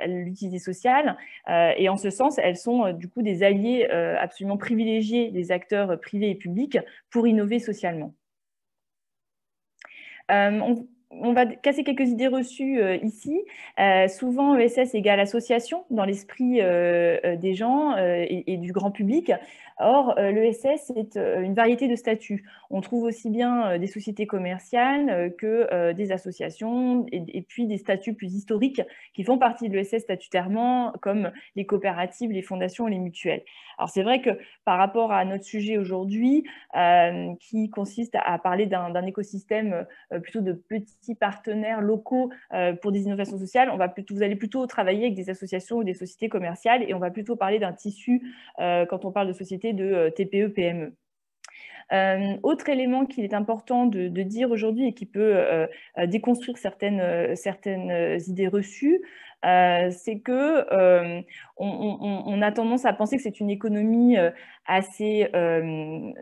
S2: l'utilité sociale. Et en ce sens, elles sont du coup des alliés absolument privilégiés des acteurs privés et publics pour innover socialement. On va casser quelques idées reçues ici. Souvent, ESS égale association dans l'esprit des gens et du grand public. Or, l'ESS est une variété de statuts. On trouve aussi bien des sociétés commerciales que des associations et puis des statuts plus historiques qui font partie de l'ESS statutairement, comme les coopératives, les fondations, les mutuelles. Alors, c'est vrai que par rapport à notre sujet aujourd'hui, qui consiste à parler d'un écosystème plutôt de petits partenaires locaux pour des innovations sociales, vous allez plutôt travailler avec des associations ou des sociétés commerciales, et on va plutôt parler d'un tissu quand on parle de sociétés de TPE-PME. Autre élément qu'il est important de dire aujourd'hui et qui peut déconstruire certaines idées reçues, c'est que on a tendance à penser que c'est une économie assez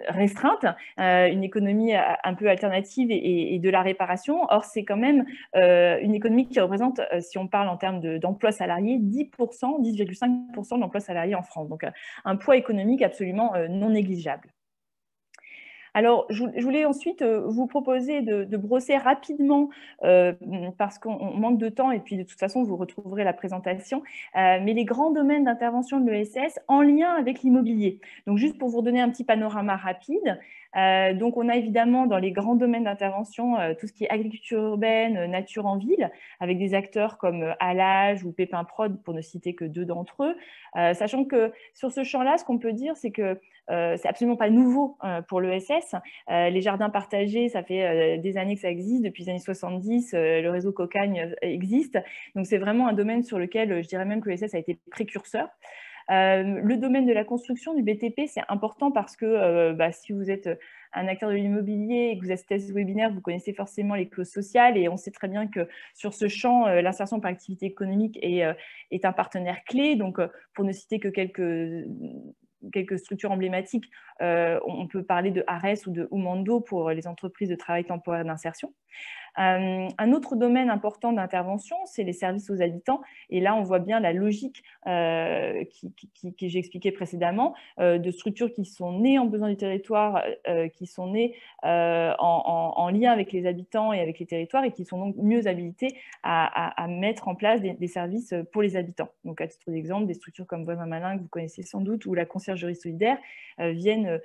S2: restreinte, une économie un peu alternative et de la réparation. Or, c'est quand même une économie qui représente, si on parle en termes d'emplois salariés, 10,5% d'emplois salariés en France. Donc, un poids économique absolument non négligeable. Alors, je voulais ensuite vous proposer de brosser rapidement, parce qu'on manque de temps, et puis de toute façon, vous retrouverez la présentation, mais les grands domaines d'intervention de l'ESS en lien avec l'immobilier. Donc, juste pour vous donner un petit panorama rapide, donc on a évidemment dans les grands domaines d'intervention tout ce qui est agriculture urbaine, nature en ville, avec des acteurs comme Alage ou Pépin Prod, pour ne citer que deux d'entre eux, sachant que sur ce champ-là, ce qu'on peut dire, c'est que c'est absolument pas nouveau pour l'ESS. Les jardins partagés, ça fait des années que ça existe, depuis les années 70, le réseau Cocagne existe. Donc c'est vraiment un domaine sur lequel je dirais même que l'ESS a été précurseur. Le domaine de la construction, du BTP, c'est important parce que si vous êtes un acteur de l'immobilier et que vous assistez à ce webinaire, vous connaissez forcément les clauses sociales, et on sait très bien que sur ce champ, l'insertion par activité économique est un partenaire clé. Donc, pour ne citer que quelques structures emblématiques, on peut parler de ARES ou de Umando pour les entreprises de travail temporaire d'insertion. Un autre domaine important d'intervention, c'est les services aux habitants. Et là, on voit bien la logique que j'ai expliquée précédemment, de structures qui sont nées en besoin du territoire, qui sont nées en lien avec les habitants et avec les territoires, et qui sont donc mieux habilitées à mettre en place des services pour les habitants. Donc, à titre d'exemple, des structures comme Voisin Malin, que vous connaissez sans doute, ou la conciergerie solidaire, viennent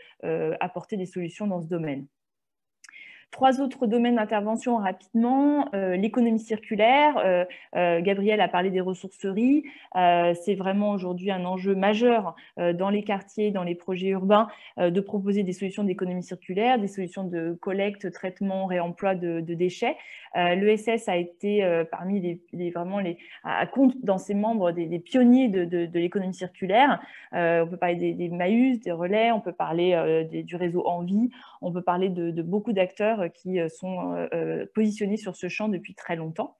S2: apporter des solutions dans ce domaine. Trois autres domaines d'intervention rapidement. L'économie circulaire, Gabriel a parlé des ressourceries, c'est vraiment aujourd'hui un enjeu majeur dans les quartiers, dans les projets urbains, de proposer des solutions d'économie circulaire, des solutions de collecte, traitement, réemploi de déchets. L'ESS a été parmi compte dans ses membres des pionniers de l'économie circulaire. On peut parler des Maüs, des relais, on peut parler du réseau Envie, on peut parler de beaucoup d'acteurs qui sont positionnés sur ce champ depuis très longtemps.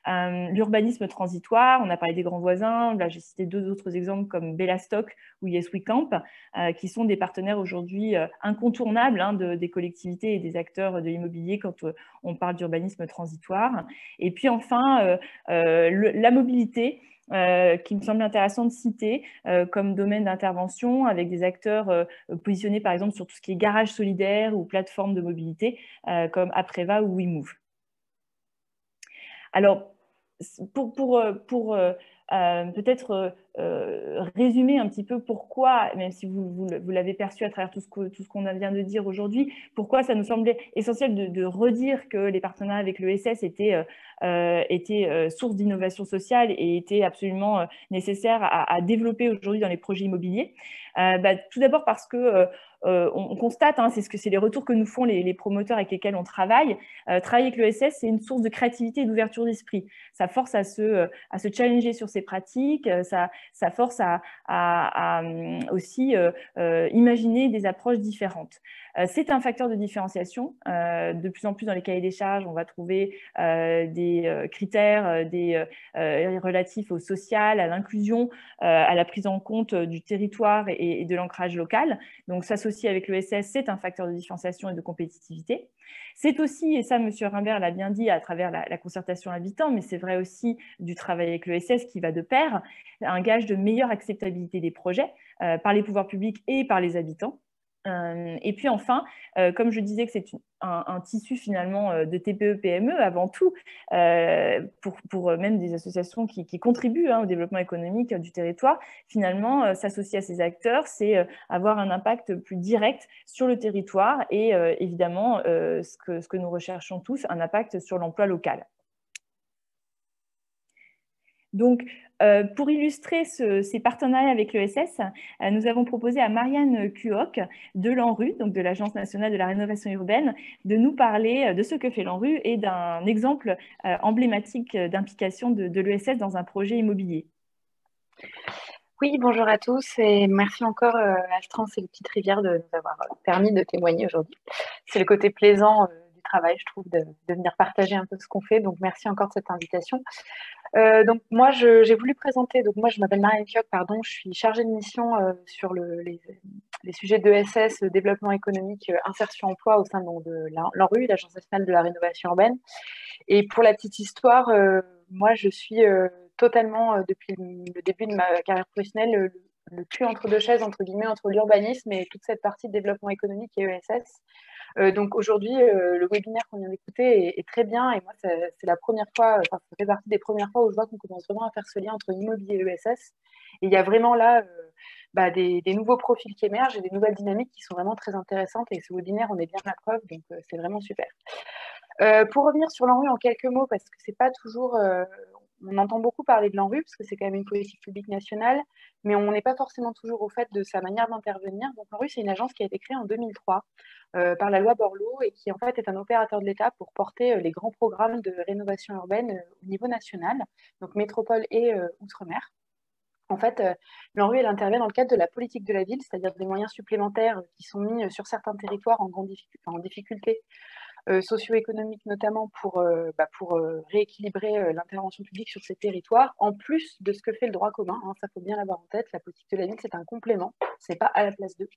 S2: L'urbanisme transitoire, on a parlé des grands voisins, là j'ai cité deux autres exemples comme Bellastock ou Yes We Camp, qui sont des partenaires aujourd'hui incontournables des collectivités et des acteurs de l'immobilier quand on parle d'urbanisme transitoire. Et puis enfin, la mobilité, qui me semble intéressant de citer comme domaine d'intervention, avec des acteurs positionnés par exemple sur tout ce qui est garage solidaire ou plateforme de mobilité comme Apreva ou WeMove. Alors, pour peut-être résumer un petit peu pourquoi, même si vous l'avez perçu à travers tout ce qu'on vient de dire aujourd'hui, pourquoi ça nous semblait essentiel de redire que les partenariats avec l'ESS étaient source d'innovation sociale et étaient absolument nécessaires à développer aujourd'hui dans les projets immobiliers. Tout d'abord parce que on constate, c'est les retours que nous font les promoteurs avec lesquels on travaille. Travailler avec l'ESS, c'est une source de créativité et d'ouverture d'esprit. Ça force à se challenger sur ses pratiques, ça force à aussi imaginer des approches différentes. C'est un facteur de différenciation. De plus en plus dans les cahiers des charges, on va trouver des des critères relatifs au social, à l'inclusion, à la prise en compte du territoire et de l'ancrage local. Donc, s'associer avec l'ESS, c'est un facteur de différenciation et de compétitivité. C'est aussi, et ça, M. Rimbert l'a bien dit à travers la concertation habitant, mais c'est vrai aussi du travail avec l'ESS qui va de pair, un gage de meilleure acceptabilité des projets par les pouvoirs publics et par les habitants. Et puis enfin, comme je disais que c'est un tissu finalement de TPE-PME avant tout, pour même des associations qui contribuent au développement économique du territoire, finalement, s'associer à ces acteurs, c'est avoir un impact plus direct sur le territoire et évidemment, ce que nous recherchons tous, un impact sur l'emploi local. Donc, pour illustrer ces partenariats avec l'ESS, nous avons proposé à Marianne Cuoc de l'ANRU, donc de l'Agence nationale de la rénovation urbaine, de nous parler de ce que fait l'ANRU et d'un exemple emblématique d'implication de l'ESS dans un projet immobilier.
S5: Oui, bonjour à tous et merci encore Astrance et les Petites Rivières de nous avoir permis de témoigner aujourd'hui. C'est le côté plaisant du travail, je trouve, de venir partager un peu ce qu'on fait. Donc, merci encore de cette invitation. Donc moi, j'ai voulu présenter, donc moi je m'appelle Marianne Cuoc, pardon, je suis chargée de mission sur les sujets d'ESS, développement économique, insertion emploi au sein de l'ANRU, l'Agence nationale de la rénovation urbaine. Et pour la petite histoire, moi je suis totalement, depuis le début de ma carrière professionnelle, le cul entre deux chaises, entre guillemets, entre l'urbanisme et toute cette partie de développement économique et ESS. Donc aujourd'hui, le webinaire qu'on vient d'écouter est très bien et moi, c'est la première fois, enfin, ça fait partie des premières fois où je vois qu'on commence vraiment à faire ce lien entre immobilier et ESS. Et il y a vraiment là des nouveaux profils qui émergent et des nouvelles dynamiques qui sont vraiment très intéressantes. Et ce webinaire, on est bien la preuve, donc c'est vraiment super. Pour revenir sur l'ANRU en quelques mots, parce que c'est pas toujours... on entend beaucoup parler de l'ANRU, parce que c'est quand même une politique publique nationale, mais on n'est pas forcément toujours au fait de sa manière d'intervenir. Donc l'ANRU, c'est une agence qui a été créée en 2003 par la loi Borloo et qui en fait est un opérateur de l'État pour porter les grands programmes de rénovation urbaine au niveau national, donc métropole et outre-mer. En fait, l'ANRU, elle intervient dans le cadre de la politique de la ville, c'est-à-dire des moyens supplémentaires qui sont mis sur certains territoires en difficulté socio-économique, notamment pour rééquilibrer l'intervention publique sur ces territoires, en plus de ce que fait le droit commun. Hein, ça, faut bien l'avoir en tête. La politique de la ville, c'est un complément, c'est pas à la place d'eux.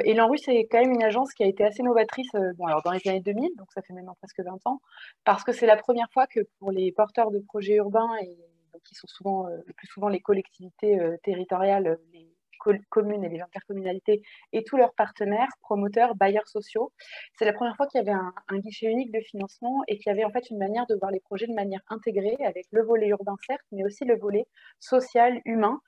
S5: Et l'ANRU, c'est quand même une agence qui a été assez novatrice alors dans les années 2000, donc ça fait maintenant presque 20 ans, parce que c'est la première fois que pour les porteurs de projets urbains, et donc, qui sont souvent, le plus souvent les collectivités territoriales, les communes et les intercommunalités et tous leurs partenaires, promoteurs, bailleurs sociaux. C'est la première fois qu'il y avait un guichet unique de financement et qu'il y avait en fait une manière de voir les projets de manière intégrée avec le volet urbain certes, mais aussi le volet social, humain,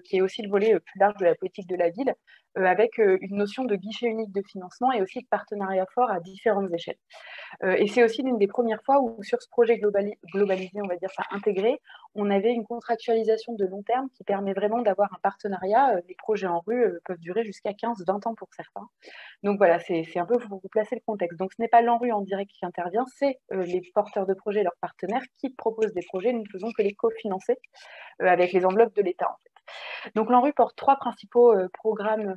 S5: qui est aussi le volet plus large de la politique de la ville, avec une notion de guichet unique de financement et aussi de partenariat fort à différentes échelles. Et c'est aussi l'une des premières fois où sur ce projet globalisé, on va dire ça, intégré, on avait une contractualisation de long terme qui permet vraiment d'avoir un partenariat. Les projets en rue peuvent durer jusqu'à 15-20 ans pour certains. Donc voilà, c'est un peu pour vous placer le contexte. Donc ce n'est pas l'ANRU en direct qui intervient, c'est les porteurs de projets, leurs partenaires qui proposent des projets. Nous ne faisons que les cofinancer avec les enveloppes de l'État en fait. Donc l'ANRU porte 3 principaux programmes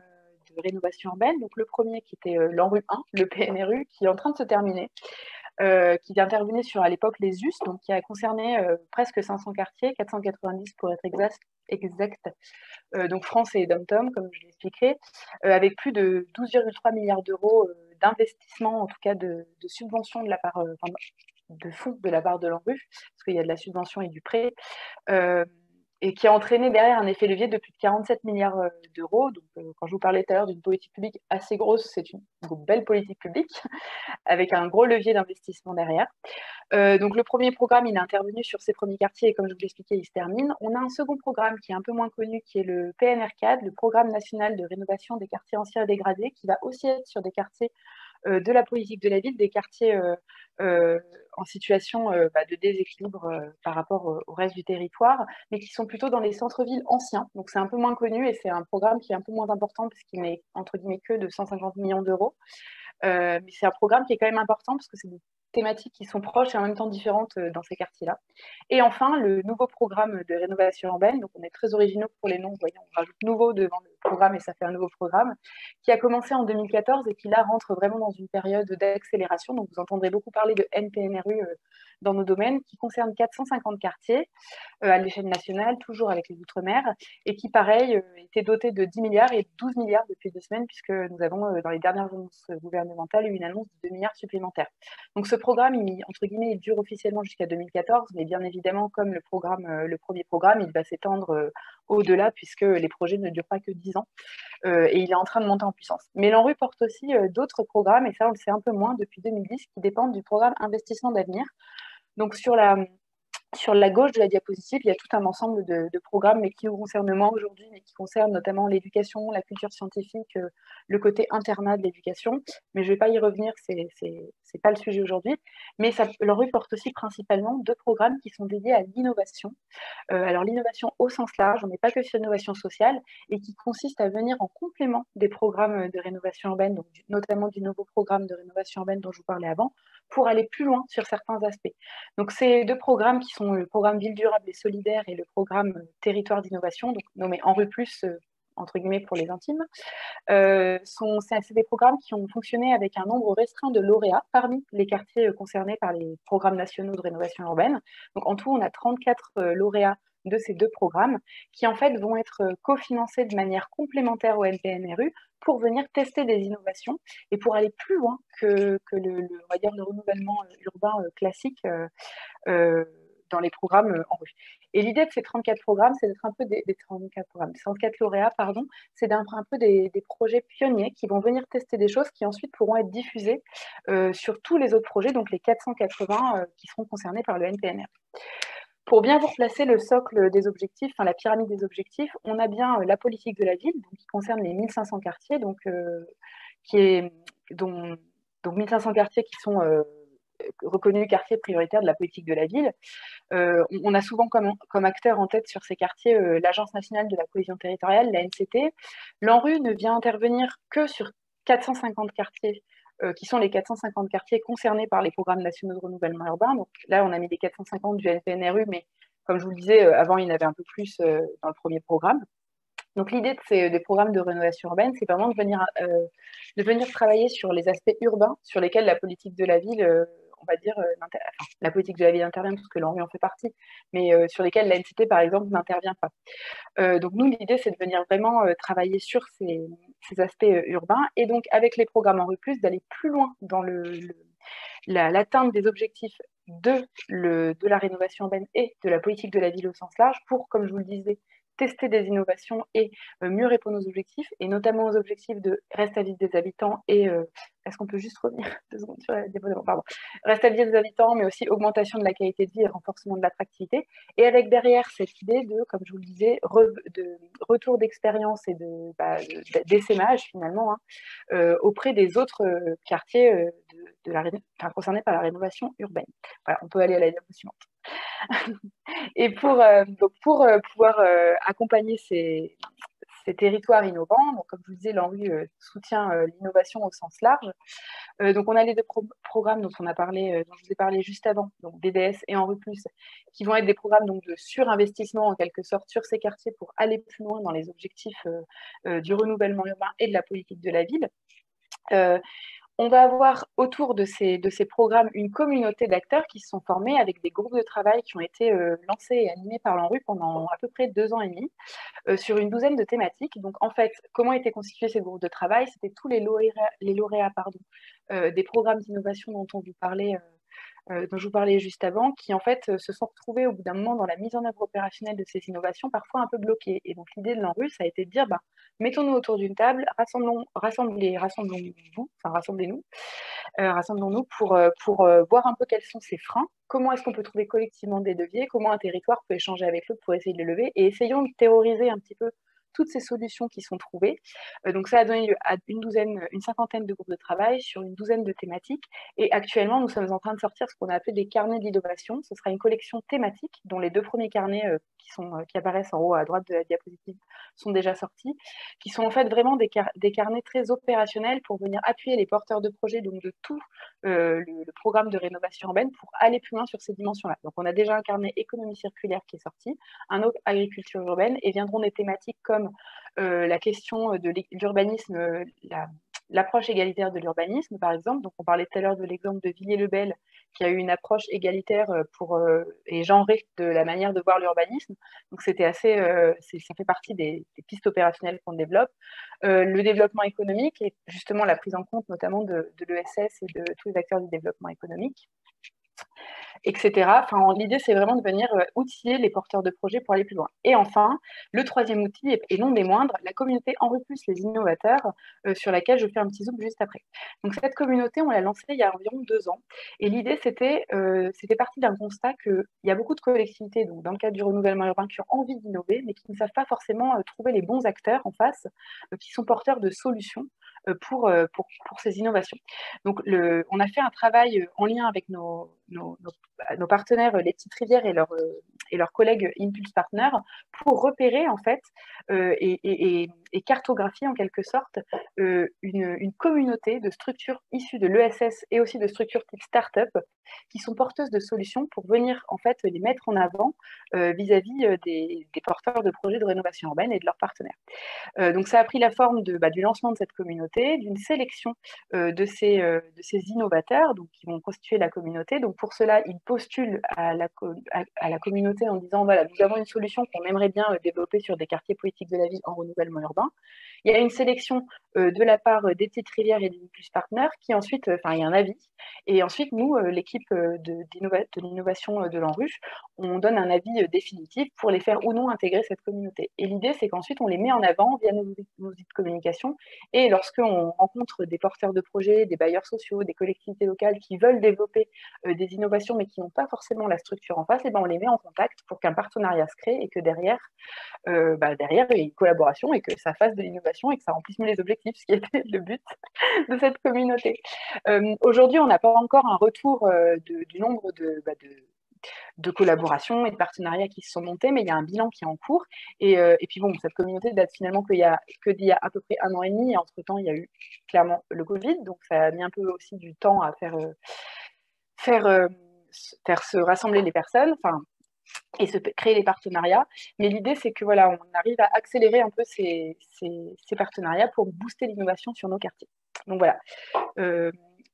S5: de rénovation urbaine. Donc le premier qui était l'ANRU 1, le PNRU, qui est en train de se terminer, qui intervenait sur à l'époque les US, donc qui a concerné presque 500 quartiers, 490 pour être exact, donc France et Dom-Tom, comme je l'expliquerai, avec plus de 12,3 milliards d'euros d'investissement, en tout cas de subventions de la part, de fonds de la part de l'ANRU, parce qu'il y a de la subvention et du prêt, et qui a entraîné derrière un effet levier de plus de 47 milliards d'euros. Donc, quand je vous parlais tout à l'heure d'une politique publique assez grosse, c'est une belle politique publique, avec un gros levier d'investissement derrière. Donc, le premier programme, il est intervenu sur ces premiers quartiers, et comme je vous l'expliquais, il se termine. On a un second programme qui est un peu moins connu, qui est le PNR4, le Programme national de rénovation des quartiers anciens et dégradés, qui va aussi être sur des quartiers de la politique de la ville, des quartiers en situation de déséquilibre par rapport au reste du territoire, mais qui sont plutôt dans les centres-villes anciens. Donc c'est un peu moins connu et c'est un programme qui est un peu moins important puisqu'il n'est entre guillemets que de 150 millions d'euros. Mais c'est un programme qui est quand même important parce que c'est des thématiques qui sont proches et en même temps différentes dans ces quartiers-là. Et enfin, le nouveau programme de rénovation urbaine, donc on est très originaux pour les noms, vous voyez, on rajoute nouveau devant le programme et ça fait un nouveau programme, qui a commencé en 2014 et qui là rentre vraiment dans une période d'accélération. Donc vous entendrez beaucoup parler de NPNRU dans nos domaines, qui concerne 450 quartiers à l'échelle nationale, toujours avec les Outre-mer, et qui, pareil, était doté de 10 milliards et 12 milliards depuis 2 semaines, puisque nous avons, dans les dernières annonces gouvernementales, eu une annonce de 2 milliards supplémentaires. Donc ce programme, entre guillemets, il dure officiellement jusqu'à 2014, mais bien évidemment, comme le premier programme, il va s'étendre au-delà, puisque les projets ne durent pas que 10 ans, et il est en train de monter en puissance. Mais l'ANRU porte aussi d'autres programmes, et ça, on le sait un peu moins depuis 2010, qui dépendent du programme Investissement d'avenir. Donc sur la gauche de la diapositive, il y a tout un ensemble de programmes, mais qui nous concernent moins aujourd'hui, mais qui concernent notamment l'éducation, la culture scientifique, le côté internat de l'éducation. Mais je ne vais pas y revenir, c'est pas le sujet aujourd'hui. Mais l'ANRU porte aussi principalement 2 programmes qui sont dédiés à l'innovation. Alors l'innovation au sens large, on n'est pas que sur l'innovation sociale, et qui consiste à venir en complément des programmes de rénovation urbaine, donc notamment du nouveau programme de rénovation urbaine dont je vous parlais avant, pour aller plus loin sur certains aspects. Donc ces 2 programmes qui sont le programme Ville durable et solidaire et le programme Territoire d'innovation, donc nommé ANRU+, entre guillemets pour les intimes, c'est des programmes qui ont fonctionné avec un nombre restreint de lauréats parmi les quartiers concernés par les programmes nationaux de rénovation urbaine. Donc en tout, on a 34 lauréats de ces 2 programmes qui en fait vont être cofinancés de manière complémentaire au NPNRU pour venir tester des innovations et pour aller plus loin que on va dire, le renouvellement urbain classique dans les programmes ANRU. Et l'idée de ces 34 programmes, c'est d'être un peu des 34 lauréats, pardon, c'est d'être un peu des projets pionniers qui vont venir tester des choses qui ensuite pourront être diffusées sur tous les autres projets, donc les 480 qui seront concernés par le NPNR. Pour bien vous replacer le socle des objectifs, enfin la pyramide des objectifs, on a bien la politique de la ville, donc, qui concerne les 1500 quartiers, donc 1500 quartiers qui sont reconnus quartiers prioritaires de la politique de la ville. On a souvent comme acteur en tête sur ces quartiers l'Agence nationale de la cohésion territoriale, la NCT. L'ANRU ne vient intervenir que sur 450 quartiers, qui sont les 450 quartiers concernés par les programmes nationaux de renouvellement urbain. Donc là, on a mis les 450 du NPNRU, mais comme je vous le disais, avant, il y en avait un peu plus dans le premier programme. Donc l'idée des programmes de rénovation urbaine, c'est vraiment de venir travailler sur les aspects urbains sur lesquels la politique de la ville, on va dire, la politique de la ville intervient parce que l'ANRU en fait partie, mais sur lesquels la NCT, par exemple, n'intervient pas. Donc nous, l'idée, c'est de venir vraiment travailler sur ces aspects urbains et donc avec les programmes ANRU+, d'aller plus loin dans l'atteinte des objectifs de la rénovation urbaine et de la politique de la ville au sens large pour, comme je vous le disais, tester des innovations et mieux répondre aux objectifs, et notamment aux objectifs de reste à vie des habitants et est-ce qu'on peut juste revenir 2 secondes sur la diapositive, pardon, reste à vie des habitants, mais aussi augmentation de la qualité de vie et renforcement de l'attractivité, et avec derrière cette idée de, comme je vous le disais, de retour d'expérience et d'essaimage finalement auprès des autres quartiers concernés par la rénovation urbaine. Voilà, on peut aller à la diapositive suivante. Et pour pouvoir accompagner ces territoires innovants, donc comme je vous disais, l'ANRU soutient l'innovation au sens large. Donc on a les 2 programmes dont je vous ai parlé juste avant, donc BDS et ANRU+, qui vont être des programmes donc, de surinvestissement en quelque sorte sur ces quartiers pour aller plus loin dans les objectifs du renouvellement urbain et de la politique de la ville. On va avoir autour de ces programmes une communauté d'acteurs qui se sont formés avec des groupes de travail qui ont été lancés et animés par l'ANRU pendant à peu près 2 ans et demi sur une douzaine de thématiques. Donc en fait, comment étaient constitués ces groupes de travail? C'était tous les lauréats des programmes d'innovation dont je vous parlais juste avant, qui en fait se sont retrouvés au bout d'un moment dans la mise en œuvre opérationnelle de ces innovations, parfois un peu bloqués. Et donc l'idée de l'ANRU, ça a été de dire, mettons-nous autour d'une table, rassemblons-nous pour voir un peu quels sont ces freins, comment est-ce qu'on peut trouver collectivement des leviers, comment un territoire peut échanger avec l'autre pour essayer de les lever, et essayons de théoriser un petit peu toutes ces solutions qui sont trouvées. Donc ça a donné lieu à une cinquantaine de groupes de travail sur une douzaine de thématiques. Et actuellement, nous sommes en train de sortir ce qu'on a appelé des carnets d'innovation. Ce sera une collection thématique dont les 2 premiers carnets qui apparaissent en haut à droite de la diapositive sont déjà sortis, qui sont en fait vraiment des carnets très opérationnels pour venir appuyer les porteurs de projets, donc de tout le programme de rénovation urbaine pour aller plus loin sur ces dimensions-là. Donc on a déjà un carnet économie circulaire qui est sorti, un autre agriculture urbaine, et viendront des thématiques comme comme la question de l'urbanisme, l'approche égalitaire de l'urbanisme, par exemple. Donc, on parlait tout à l'heure de l'exemple de Villiers-le-Bel, qui a eu une approche égalitaire et genrée de la manière de voir l'urbanisme. Donc, c'était assez, ça fait partie des pistes opérationnelles qu'on développe. Le développement économique et justement la prise en compte notamment de l'ESS et de tous les acteurs du développement économique, etc. Enfin, l'idée, c'est vraiment de venir outiller les porteurs de projets pour aller plus loin. Et enfin, le troisième outil, et non des moindres, la communauté Henri Plus les innovateurs, sur laquelle je fais un petit zoom juste après. Donc cette communauté, on l'a lancée il y a environ 2 ans. Et l'idée, c'était parti d'un constat qu'il y a beaucoup de collectivités, donc dans le cadre du renouvellement urbain, qui ont envie d'innover, mais qui ne savent pas forcément trouver les bons acteurs en face, qui sont porteurs de solutions pour ces innovations. Donc, on a fait un travail en lien avec nos partenaires, les Petites Rivières et leurs collègues Impulse Partners, pour repérer en fait et cartographier en quelque sorte une communauté de structures issues de l'ESS et aussi de structures type start-up qui sont porteuses de solutions pour venir en fait les mettre en avant vis-à-vis des porteurs de projets de rénovation urbaine et de leurs partenaires. Donc ça a pris la forme du lancement de cette communauté, d'une sélection de ces innovateurs donc, qui vont constituer la communauté. Donc pour cela, ils postulent à la communauté en disant voilà, nous avons une solution qu'on aimerait bien développer sur des quartiers politiques de la ville en renouvellement urbain. Il y a une sélection de la part des Petites Rivières et des Impulse Partners qui ensuite, il y a un avis. Et ensuite, nous, l'équipe de l'innovation de l'ANRU, on donne un avis définitif pour les faire ou non intégrer cette communauté. Et l'idée, c'est qu'ensuite, on les met en avant via nos outils de communication. Et lorsqu'on rencontre des porteurs de projets, des bailleurs sociaux, des collectivités locales qui veulent développer des innovations, mais qui n'ont pas forcément la structure en face, et ben, on les met en contact pour qu'un partenariat se crée et que derrière, il y ait une collaboration et que ça fasse de l'innovation et que ça remplisse mieux les objectifs, ce qui était le but de cette communauté. Aujourd'hui, on n'a pas encore un retour du nombre de collaborations et de partenariats qui se sont montés, mais il y a un bilan qui est en cours. Et puis bon, cette communauté date finalement d'il y a à peu près 1 an et demi. Et entre-temps, il y a eu clairement le Covid, donc ça a mis un peu aussi du temps à faire se rassembler les personnes, et créer les partenariats. Mais l'idée, c'est que voilà, on arrive à accélérer un peu ces partenariats pour booster l'innovation sur nos quartiers. Donc voilà.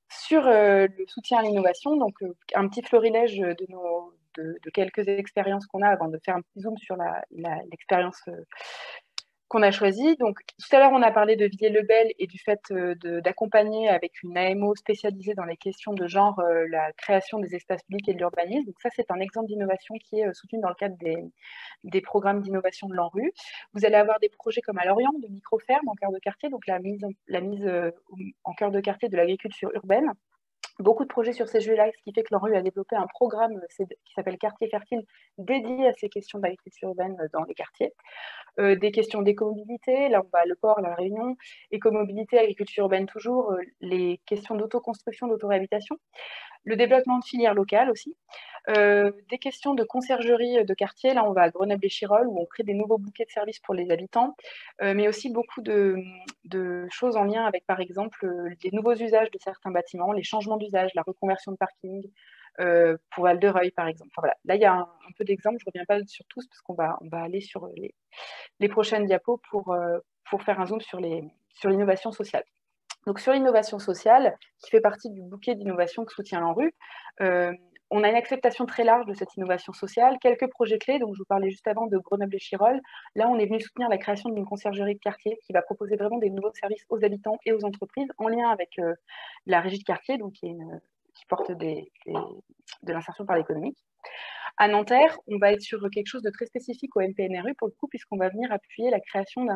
S5: Sur le soutien à l'innovation, donc un petit florilège de quelques expériences qu'on a avant de faire un petit zoom sur l'expérience qu'on a choisie. Donc, tout à l'heure, on a parlé de Villiers-le-Bel et du fait d'accompagner avec une AMO spécialisée dans les questions de genre la création des espaces publics et de l'urbanisme. Donc ça, c'est un exemple d'innovation qui est soutenu dans le cadre des programmes d'innovation de l'ANRU. Vous allez avoir des projets comme à Lorient, de micro-fermes en cœur de quartier, donc la mise en cœur de quartier de l'agriculture urbaine. Beaucoup de projets sur ces sujets-là, ce qui fait que l'ANRU a développé un programme qui s'appelle Quartier Fertile, dédié à ces questions d'agriculture urbaine dans les quartiers. Des questions d'écomobilité, là on va à Le Port, La Réunion, écomobilité, agriculture urbaine toujours, les questions d'autoconstruction, d'autoréhabilitation, le développement de filières locales aussi, des questions de conciergerie de quartier, là on va à Grenoble et Chirol où on crée des nouveaux bouquets de services pour les habitants, mais aussi beaucoup de choses en lien avec par exemple des nouveaux usages de certains bâtiments, les changements d'usage, la reconversion de parking, pour Val-de-Reuil par exemple. Enfin, voilà. Là il y a un peu d'exemples, je ne reviens pas sur tous parce qu'on va aller sur les prochaines diapos pour faire un zoom sur l'innovation sociale. Donc sur l'innovation sociale, qui fait partie du bouquet d'innovation que soutient l'ANRU, on a une acceptation très large de cette innovation sociale. Quelques projets clés, donc je vous parlais juste avant de Grenoble et Chirol. Là, on est venu soutenir la création d'une conciergerie de quartier qui va proposer vraiment des nouveaux services aux habitants et aux entreprises en lien avec la régie de quartier, donc qui porte de l'insertion par l'économie. À Nanterre, on va être sur quelque chose de très spécifique au NPNRU pour le coup, puisqu'on va venir appuyer la création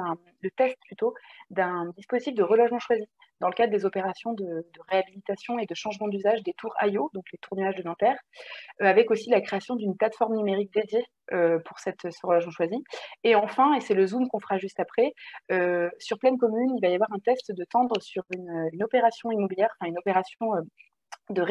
S5: le test plutôt d'un dispositif de relogement choisi dans le cadre des opérations de réhabilitation et de changement d'usage des tours AIO, donc les tours nuages de Nanterre, avec aussi la création d'une plateforme numérique dédiée pour ce relogement choisi. Et enfin, et c'est le zoom qu'on fera juste après, sur pleine commune, il va y avoir un test de tendre sur une opération immobilière, enfin une opération de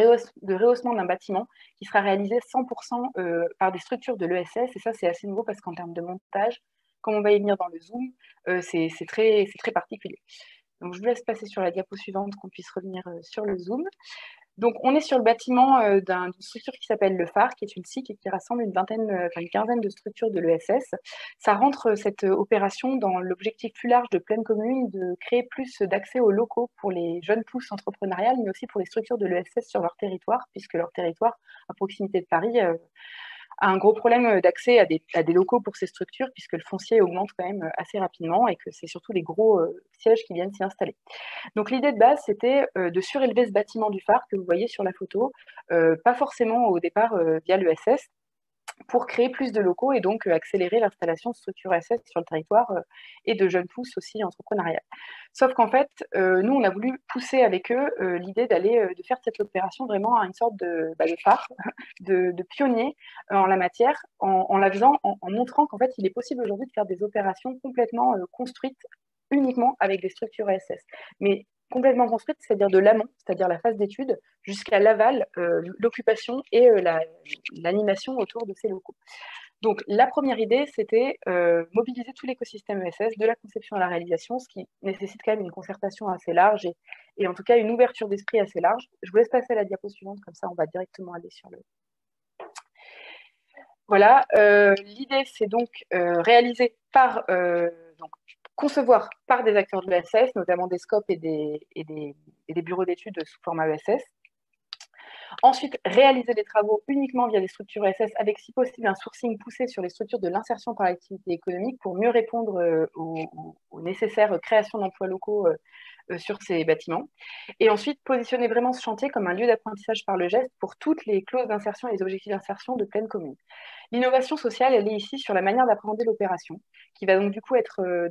S5: rehaussement d'un bâtiment qui sera réalisé 100% par des structures de l'ESS. Et ça, c'est assez nouveau parce qu'en termes de montage, comme on va y venir dans le zoom, c'est très particulier. Donc, je vous laisse passer sur la diapo suivante qu'on puisse revenir sur le zoom. Donc, on est sur le bâtiment d'une structure qui s'appelle le Phare, qui est une SIC et qui rassemble une quinzaine de structures de l'ESS. Ça rentre, cette opération, dans l'objectif plus large de Pleine Commune de créer plus d'accès aux locaux pour les jeunes pousses entrepreneuriales, mais aussi pour les structures de l'ESS sur leur territoire, puisque leur territoire, à proximité de Paris, a un gros problème d'accès à des locaux pour ces structures, puisque le foncier augmente quand même assez rapidement et que c'est surtout les gros sièges qui viennent s'y installer. Donc l'idée de base, c'était de surélever ce bâtiment du Phare que vous voyez sur la photo, pas forcément au départ via l'ESS, pour créer plus de locaux et donc accélérer l'installation de structures ESS sur le territoire et de jeunes pousses aussi entrepreneuriales. Sauf qu'en fait, nous, on a voulu pousser avec eux l'idée de faire cette opération vraiment à une sorte de phare, de pionnier en la matière, en la faisant, en montrant qu'en fait, il est possible aujourd'hui de faire des opérations complètement construites uniquement avec des structures ESS. Mais complètement construite, c'est-à-dire de l'amont, c'est-à-dire la phase d'étude, jusqu'à l'aval, l'occupation et l'animation autour de ces locaux. Donc, la première idée, c'était mobiliser tout l'écosystème ESS, de la conception à la réalisation, ce qui nécessite quand même une concertation assez large et en tout cas une ouverture d'esprit assez large. Je vous laisse passer à la diapo suivante, comme ça on va directement aller sur le... Voilà, l'idée, c'est donc concevoir par des acteurs de l'ESS, notamment des scopes et des bureaux d'études sous format ESS. Ensuite, réaliser des travaux uniquement via des structures ESS avec, si possible, un sourcing poussé sur les structures de l'insertion par l'activité économique pour mieux répondre aux nécessaires créations d'emplois locaux sur ces bâtiments. Et ensuite, positionner vraiment ce chantier comme un lieu d'apprentissage par le geste pour toutes les clauses d'insertion et les objectifs d'insertion de Pleine Commune. L'innovation sociale, elle est ici sur la manière d'appréhender l'opération, qui va donc du coup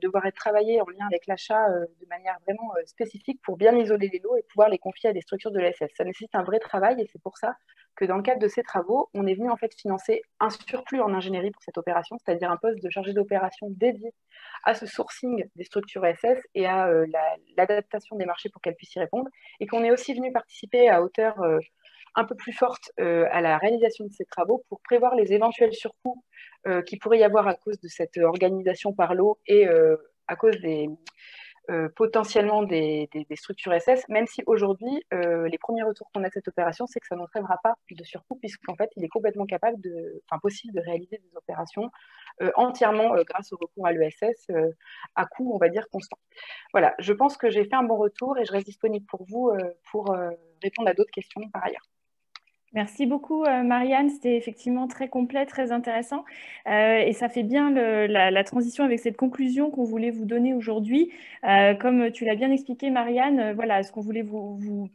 S5: devoir être travaillée en lien avec l'achat de manière vraiment spécifique pour bien isoler les lots et pouvoir les confier à des structures de l'ESS. Ça nécessite un vrai travail et c'est pour ça que dans le cadre de ces travaux, on est venu en fait financer un surplus en ingénierie pour cette opération, c'est-à-dire un poste de chargé d'opération dédié à ce sourcing des structures ESS et à l'adaptation des marchés pour qu'elles puissent y répondre, et qu'on est aussi venu participer à hauteur un peu plus forte à la réalisation de ces travaux pour prévoir les éventuels surcoûts qu'il pourrait y avoir à cause de cette organisation par lot et à cause potentiellement des structures SS, même si aujourd'hui, les premiers retours qu'on a de cette opération, c'est que ça n'entraînera pas de surcoût, puisqu'en fait, il est complètement possible de réaliser des opérations entièrement grâce au recours à l'ESS à coût, on va dire, constant. Voilà, je pense que j'ai fait un bon retour et je reste disponible pour vous pour répondre à d'autres questions par ailleurs.
S2: Merci beaucoup, Marianne. C'était effectivement très complet, très intéressant. Et ça fait bien la transition avec cette conclusion qu'on voulait vous donner aujourd'hui. Comme tu l'as bien expliqué, Marianne, voilà, ce qu'on voulait vous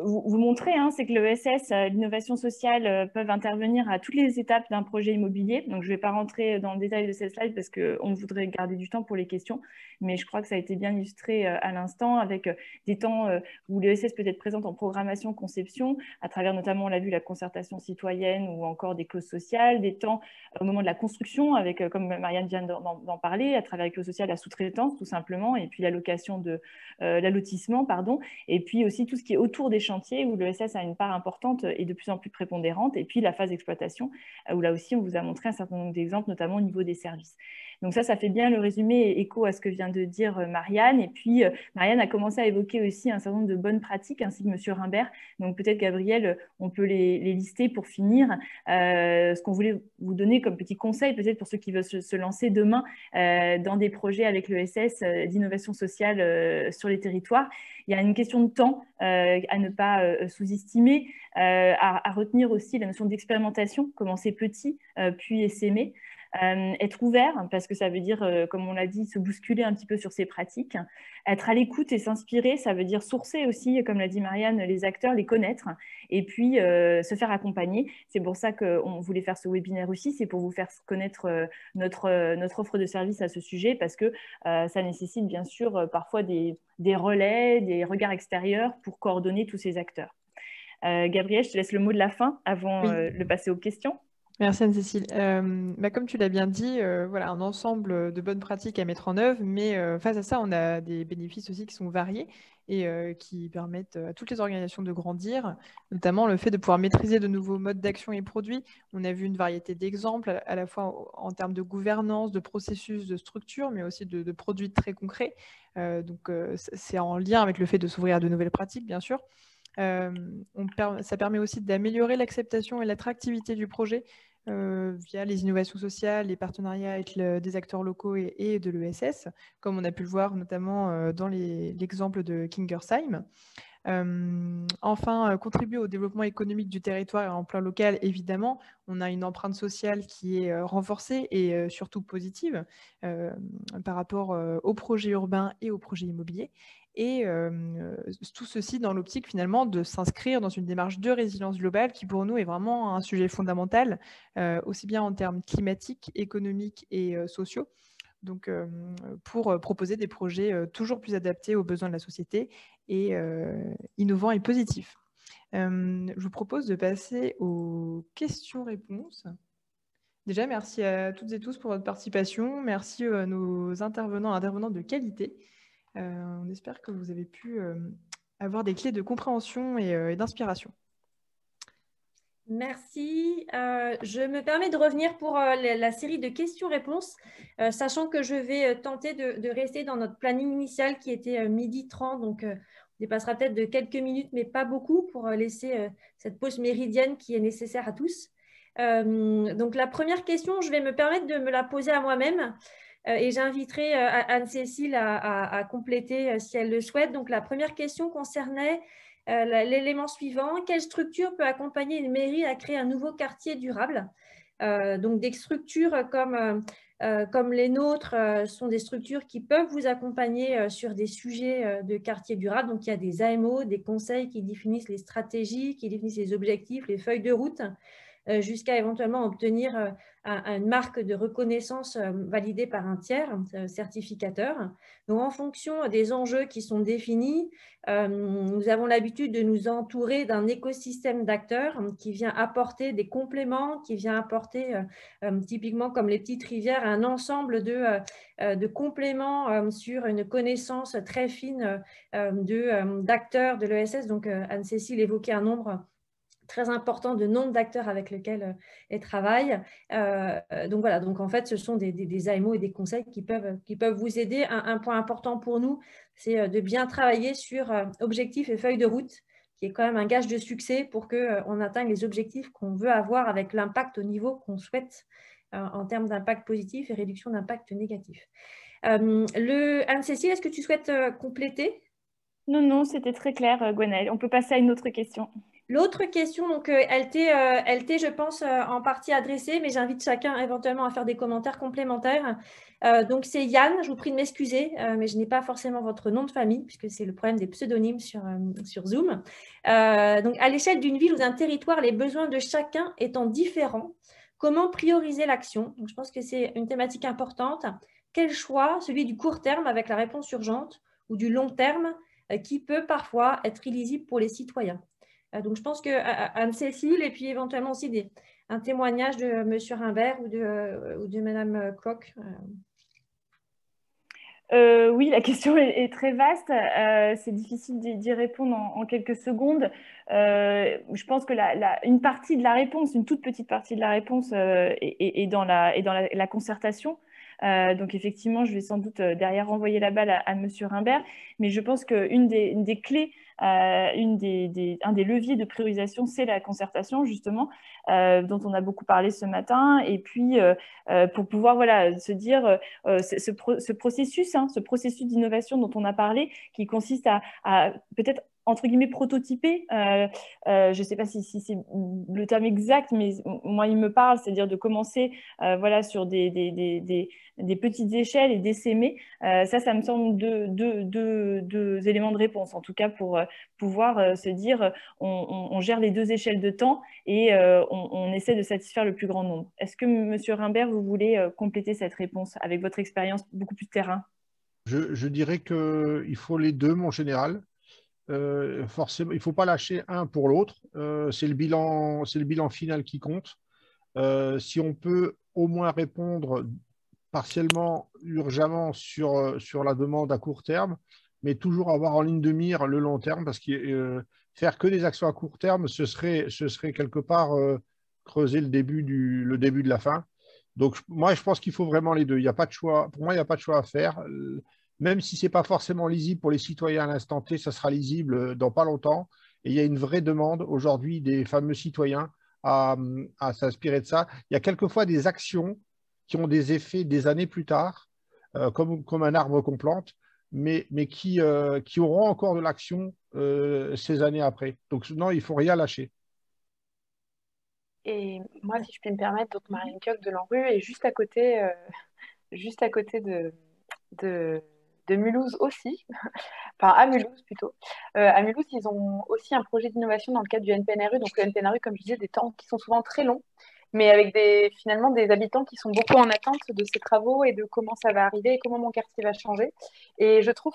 S2: montrer, hein, c'est que l'ESS, l'innovation sociale, peuvent intervenir à toutes les étapes d'un projet immobilier. Donc, je ne vais pas rentrer dans le détail de cette slide parce qu'on voudrait garder du temps pour les questions, mais je crois que ça a été bien illustré à l'instant avec des temps où l'ESS peut être présente en programmation, conception, à travers notamment, on l'a vu, la concertation citoyenne ou encore des clauses sociales, des temps au moment de la construction, avec, comme Marianne vient d'en parler, à travers les clauses sociales, la sous-traitance tout simplement, et puis l'allocation de l'allotissement, pardon, et puis aussi tout ce qui est autour des chantiers où l'ESS a une part importante et de plus en plus prépondérante, et puis la phase d'exploitation où là aussi on vous a montré un certain nombre d'exemples, notamment au niveau des services. Donc ça fait bien le résumé et écho à ce que vient de dire Marianne. Et puis Marianne a commencé à évoquer aussi un certain nombre de bonnes pratiques, ainsi que M. Rimbert. Donc peut-être, Gabriel, on peut les lister pour finir. Ce qu'on voulait vous donner comme petit conseil, peut-être pour ceux qui veulent se lancer demain dans des projets avec l'ESS d'innovation sociale sur les territoires. Il y a une question de temps à ne pas sous-estimer, à retenir aussi la notion d'expérimentation, commencer petit, puis essaimer. Être ouvert, parce que ça veut dire, comme on l'a dit, se bousculer un petit peu sur ses pratiques. Être à l'écoute et s'inspirer, ça veut dire sourcer aussi, comme l'a dit Marianne, les acteurs, les connaître, et puis se faire accompagner. C'est pour ça qu'on voulait faire ce webinaire aussi, c'est pour vous faire connaître notre offre de service à ce sujet, parce que ça nécessite bien sûr parfois des relais, des regards extérieurs pour coordonner tous ces acteurs. Gabriel, je te laisse le mot de la fin avant de passer aux questions.
S3: Merci Anne-Cécile. Comme tu l'as bien dit, voilà, un ensemble de bonnes pratiques à mettre en œuvre, mais face à ça, on a des bénéfices aussi qui sont variés et qui permettent à toutes les organisations de grandir, notamment le fait de pouvoir maîtriser de nouveaux modes d'action et produits. On a vu une variété d'exemples, à la fois en termes de gouvernance, de processus, de structure, mais aussi de produits très concrets. Donc, c'est en lien avec le fait de s'ouvrir à de nouvelles pratiques, bien sûr. Ça permet aussi d'améliorer l'acceptation et l'attractivité du projet via les innovations sociales, les partenariats avec des acteurs locaux et de l'ESS, comme on a pu le voir notamment dans l'exemple de Kingersheim. Enfin, contribuer au développement économique du territoire et en plan local, évidemment, on a une empreinte sociale qui est renforcée et surtout positive par rapport aux projets urbains et aux projets immobiliers. Et tout ceci dans l'optique finalement de s'inscrire dans une démarche de résilience globale qui pour nous est vraiment un sujet fondamental, aussi bien en termes climatiques, économiques et sociaux. Donc, pour proposer des projets toujours plus adaptés aux besoins de la société et innovants et positifs. Je vous propose de passer aux questions-réponses. Déjà, merci à toutes et tous pour votre participation. Merci à nos intervenants de qualité. On espère que vous avez pu avoir des clés de compréhension et d'inspiration.
S1: Merci. Je me permets de revenir pour la série de questions-réponses, sachant que je vais tenter de rester dans notre planning initial qui était 12h30. Donc, on dépassera peut-être de quelques minutes, mais pas beaucoup, pour laisser cette pause méridienne qui est nécessaire à tous. Donc, la première question, je vais me permettre de me la poser à moi-même. Et j'inviterai Anne-Cécile à compléter si elle le souhaite. Donc, la première question concernait l'élément suivant. Quelle structure peut accompagner une mairie à créer un nouveau quartier durable? Donc, des structures comme les nôtres sont des structures qui peuvent vous accompagner sur des sujets de quartier durable. Donc, il y a des AMO, des conseils qui définissent les stratégies, qui définissent les objectifs, les feuilles de route, jusqu'à éventuellement obtenir une marque de reconnaissance validée par un tiers, un certificateur. Donc, en fonction des enjeux qui sont définis, nous avons l'habitude de nous entourer d'un écosystème d'acteurs qui vient apporter des compléments, qui vient apporter, typiquement comme les petites rivières, un ensemble de compléments sur une connaissance très fine d'acteurs de l'ESS. Donc, Anne-Cécile évoquait un nombre très important de nombre d'acteurs avec lesquels elles travaillent. Donc voilà, donc en fait, ce sont des AMO et des conseils qui peuvent vous aider. Un point important pour nous, c'est de bien travailler sur objectifs et feuilles de route, qui est quand même un gage de succès pour qu'on atteigne les objectifs qu'on veut avoir avec l'impact au niveau qu'on souhaite en termes d'impact positif et réduction d'impact négatif. Anne-Cécile, est-ce que tu souhaites compléter?
S2: Non, c'était très clair, Gwenaëlle. On peut passer à une autre question.
S1: L'autre question, donc, elle t'est, je pense, en partie adressée, mais j'invite chacun éventuellement à faire des commentaires complémentaires. Donc, c'est Yann, je vous prie de m'excuser, mais je n'ai pas forcément votre nom de famille, puisque c'est le problème des pseudonymes sur Zoom. Donc, à l'échelle d'une ville ou d'un territoire, les besoins de chacun étant différents, comment prioriser l'action? Donc, je pense que c'est une thématique importante. Quel choix, celui du court terme avec la réponse urgente ou du long terme, qui peut parfois être illisible pour les citoyens? Donc, je pense que Anne-Cécile et puis éventuellement aussi un témoignage de M. Rimbert ou de Mme Koch.
S2: Oui, la question est très vaste. C'est difficile d'y répondre en quelques secondes. Je pense que une partie de la réponse, une toute petite partie de la réponse est dans la concertation. Donc effectivement, je vais sans doute derrière renvoyer la balle à M. Rimbert, mais je pense qu'une des clés, un des leviers de priorisation, c'est la concertation, justement, dont on a beaucoup parlé ce matin. Et puis, pour pouvoir se dire, ce processus d'innovation dont on a parlé, qui consiste à peut-être entre guillemets prototyper, je ne sais pas si c'est le terme exact, mais moi il me parle, c'est-à-dire de commencer sur des petites échelles et d'essaimer. Ça me semble deux éléments de réponse, en tout cas pour pouvoir se dire on gère les deux échelles de temps et on essaie de satisfaire le plus grand nombre. Est-ce que M. Rimbert, vous voulez compléter cette réponse avec votre expérience beaucoup plus terrain?
S4: Je dirais qu'il faut les deux, mon général. Forcément, il ne faut pas lâcher un pour l'autre. C'est le bilan final qui compte. Si on peut au moins répondre partiellement, urgemment sur la demande à court terme, mais toujours avoir en ligne de mire le long terme, parce que faire que des actions à court terme, ce serait quelque part creuser le début de la fin. Donc, moi, je pense qu'il faut vraiment les deux. Il n'y a pas de choix. Pour moi, il n'y a pas de choix à faire. Même si ce n'est pas forcément lisible pour les citoyens à l'instant T, ça sera lisible dans pas longtemps. Et il y a une vraie demande aujourd'hui des fameux citoyens à s'inspirer de ça. Il y a quelquefois des actions qui ont des effets des années plus tard, comme un arbre qu'on plante, mais qui auront encore de l'action ces années après. Donc non, il ne faut rien lâcher.
S5: Et moi, si je puis me permettre, donc Marine Coq de l'ANRU est juste à côté de, de Mulhouse aussi, enfin à Mulhouse plutôt. À Mulhouse, ils ont aussi un projet d'innovation dans le cadre du NPNRU. Donc le NPNRU, comme je disais, des temps qui sont souvent très longs, mais avec finalement des habitants qui sont beaucoup en attente de ces travaux et de comment ça va arriver et comment mon quartier va changer. Et je trouve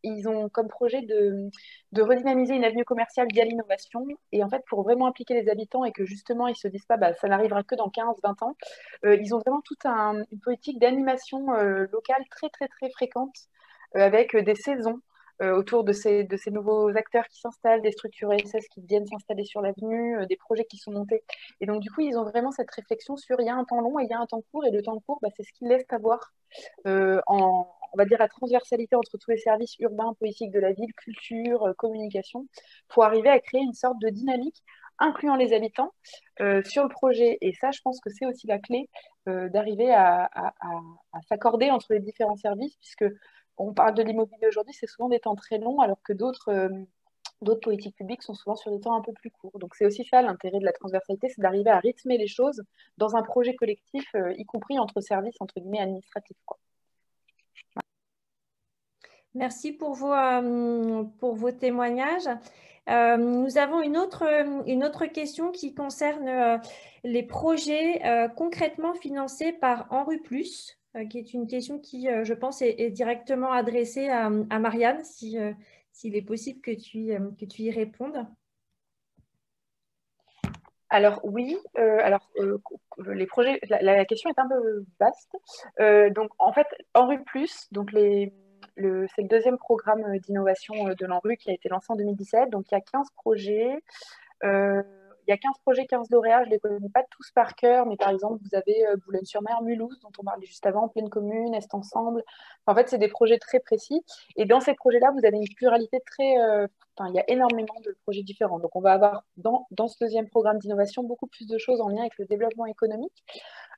S5: ils ont comme projet de redynamiser une avenue commerciale via l'innovation. Et en fait, pour vraiment impliquer les habitants et que justement, ils se disent pas, bah, ça n'arrivera que dans 15-20 ans, ils ont vraiment toute une politique d'animation locale très, très, très fréquente avec des saisons autour de ces nouveaux acteurs qui s'installent, des structures ESS qui viennent s'installer sur l'avenue, des projets qui sont montés. Et donc, du coup, ils ont vraiment cette réflexion sur il y a un temps long et il y a un temps court. Et le temps court, bah, c'est ce qui laisse avoir on va dire, la transversalité entre tous les services urbains, politiques de la ville, culture, communication, pour arriver à créer une sorte de dynamique incluant les habitants sur le projet. Et ça, je pense que c'est aussi la clé d'arriver à s'accorder entre les différents services, puisque on parle de l'immobilier aujourd'hui, c'est souvent des temps très longs, alors que d'autres politiques publiques sont souvent sur des temps un peu plus courts. Donc c'est aussi ça l'intérêt de la transversalité, c'est d'arriver à rythmer les choses dans un projet collectif, y compris entre services, entre guillemets, administratifs, quoi.
S1: Merci pour vos témoignages. Nous avons une autre question qui concerne les projets concrètement financés par ANRU+, qui est une question qui, je pense, est directement adressée à Marianne, s'il est possible que tu y répondes.
S5: Alors oui, les projets, la question est un peu vaste. Donc en fait, ANRU+, donc c'est le deuxième programme d'innovation de l'ANRU qui a été lancé en 2017. Donc il y a 15 projets. Il y a 15 projets, 15 lauréats, je ne les connais pas tous par cœur, mais par exemple, vous avez Boulogne-sur-Mer, Mulhouse, dont on parlait juste avant, Pleine Commune, Est Ensemble. En fait, c'est des projets très précis. Et dans ces projets-là, vous avez une pluralité il y a énormément de projets différents. Donc, on va avoir dans ce deuxième programme d'innovation beaucoup plus de choses en lien avec le développement économique,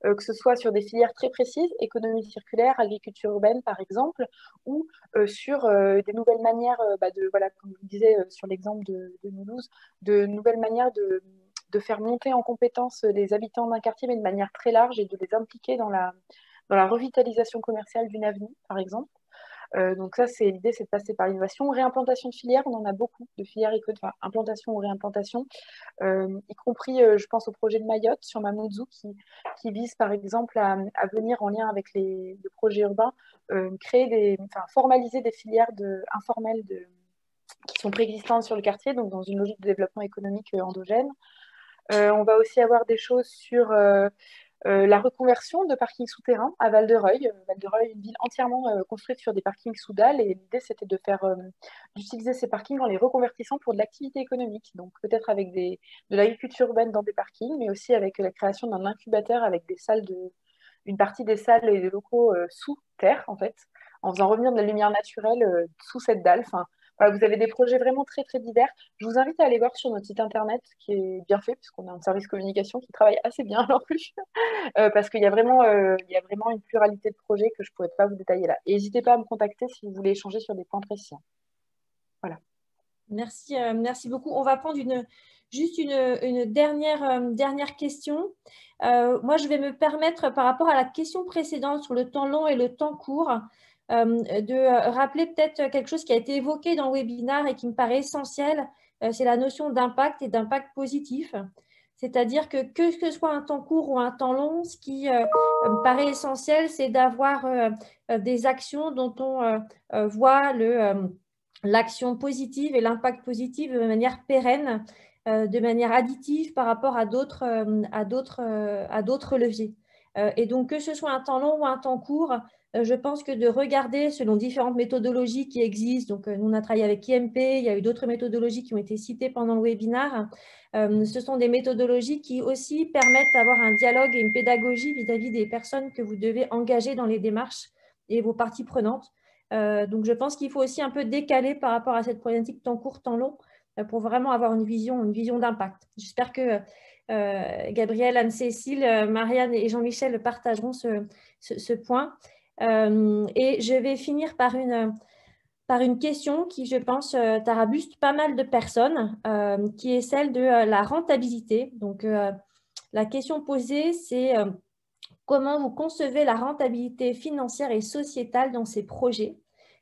S5: que ce soit sur des filières très précises, économie circulaire, agriculture urbaine, par exemple, ou sur des nouvelles manières, comme je vous disais sur l'exemple de Mulhouse, de nouvelles manières de faire monter en compétence les habitants d'un quartier, mais de manière très large, et de les impliquer dans la revitalisation commerciale d'une avenue, par exemple. Donc ça, l'idée, c'est de passer par l'innovation. Réimplantation de filières, on en a beaucoup de filières implantation ou réimplantation, y compris, je pense au projet de Mayotte sur Mamoudzou qui vise par exemple à venir en lien avec le projet urbain, formaliser des filières informelles qui sont préexistantes sur le quartier, donc dans une logique de développement économique endogène. On va aussi avoir des choses sur la reconversion de parkings souterrains à Val-de-Reuil. Val-de-Reuil, une ville entièrement construite sur des parkings sous dalles, et l'idée c'était d'utiliser ces parkings en les reconvertissant pour de l'activité économique, donc peut-être avec de l'agriculture urbaine dans des parkings, mais aussi avec la création d'un incubateur avec une partie des salles et des locaux sous terre en fait, en faisant revenir de la lumière naturelle sous cette dalle. Enfin, voilà, vous avez des projets vraiment très, très divers. Je vous invite à aller voir sur notre site internet qui est bien fait, puisqu'on a un service communication qui travaille assez bien alors plus, parce qu'il y a vraiment une pluralité de projets que je ne pourrais pas vous détailler là. Et n'hésitez pas à me contacter si vous voulez échanger sur des points précis. Voilà.
S1: Merci beaucoup. On va prendre juste une dernière question. Moi, je vais me permettre, par rapport à la question précédente sur le temps long et le temps court, de rappeler peut-être quelque chose qui a été évoqué dans le webinaire et qui me paraît essentiel, c'est la notion d'impact et d'impact positif. C'est-à-dire que ce soit un temps court ou un temps long, ce qui me paraît essentiel, c'est d'avoir des actions dont on voit l'action positive et l'impact positif de manière pérenne, de manière additive par rapport à d'autres leviers. Et donc, que ce soit un temps long ou un temps court, je pense que de regarder selon différentes méthodologies qui existent, donc nous on a travaillé avec IMP, il y a eu d'autres méthodologies qui ont été citées pendant le webinaire, ce sont des méthodologies qui aussi permettent d'avoir un dialogue et une pédagogie vis-à-vis des personnes que vous devez engager dans les démarches et vos parties prenantes. Donc je pense qu'il faut aussi un peu décaler par rapport à cette problématique temps court, temps long, pour vraiment avoir une vision d'impact. J'espère que Gabrielle, Anne-Cécile, Marianne et Jean-Michel partageront ce point. Et je vais finir par une question qui, je pense, tarabuste pas mal de personnes, qui est celle de la rentabilité. Donc, la question posée, c'est comment vous concevez la rentabilité financière et sociétale dans ces projets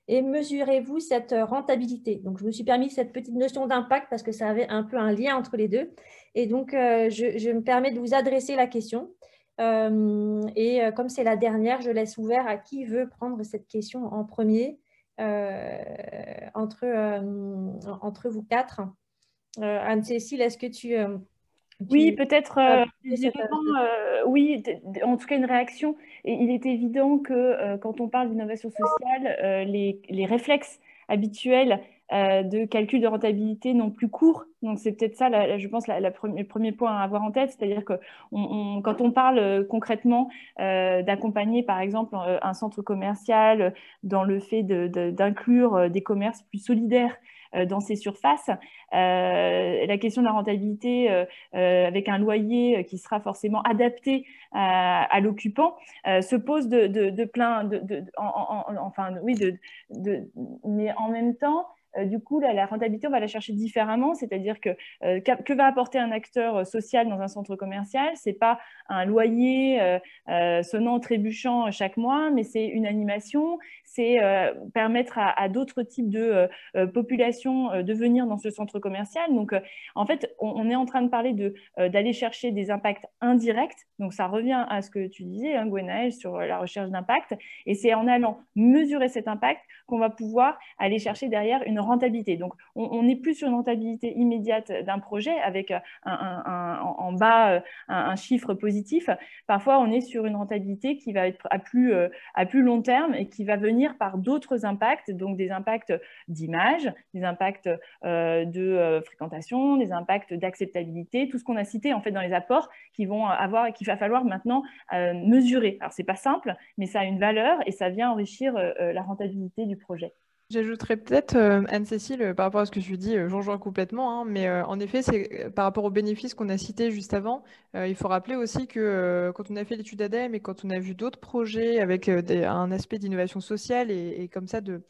S1: et mesurez-vous cette rentabilité? Donc, je me suis permis cette petite notion d'impact parce que ça avait un peu un lien entre les deux. Et donc, je me permets de vous adresser la question. Et comme c'est la dernière, je laisse ouvert à qui veut prendre cette question en premier entre vous quatre. Anne-Cécile, est-ce que tu
S2: Oui, peut-être,
S1: cette-
S2: oui, en tout cas une réaction. Et il est évident que quand on parle d'innovation sociale, les réflexes habituels de calcul de rentabilité n'ont plus cours. Donc c'est peut-être ça, je pense, le premier point à avoir en tête, c'est-à-dire que quand on parle concrètement d'accompagner, par exemple, un centre commercial dans le fait d'inclure des commerces plus solidaires dans ses surfaces, la question de la rentabilité avec un loyer qui sera forcément adapté à l'occupant, se pose mais en même temps, du coup, la rentabilité, on va la chercher différemment, c'est-à-dire que va apporter un acteur social dans un centre commercial? C'est pas un loyer sonnant, trébuchant chaque mois, mais c'est une animation, c'est permettre à d'autres types de populations de venir dans ce centre commercial. Donc, en fait, on est en train de parler d'aller chercher des impacts indirects. Donc, ça revient à ce que tu disais, hein, Gwenaëlle, sur la recherche d'impact. Et c'est en allant mesurer cet impact qu'on va pouvoir aller chercher derrière une rentabilité. Donc, on n'est plus sur une rentabilité immédiate d'un projet avec en bas un chiffre positif. Parfois, on est sur une rentabilité qui va être à plus long terme et qui va venir par d'autres impacts, donc des impacts d'image, des impacts de fréquentation, des impacts d'acceptabilité, tout ce qu'on a cité en fait dans les apports qu'il va falloir maintenant mesurer. Alors, c'est pas simple, mais ça a une valeur et ça vient enrichir la rentabilité du projet.
S3: J'ajouterais peut-être, Anne-Cécile, par rapport à ce que tu dis, j'en rejoins complètement, hein, mais en effet, c'est par rapport aux bénéfices qu'on a cités juste avant, il faut rappeler aussi que quand on a fait l'étude ADEME et quand on a vu d'autres projets avec un aspect d'innovation sociale et comme ça de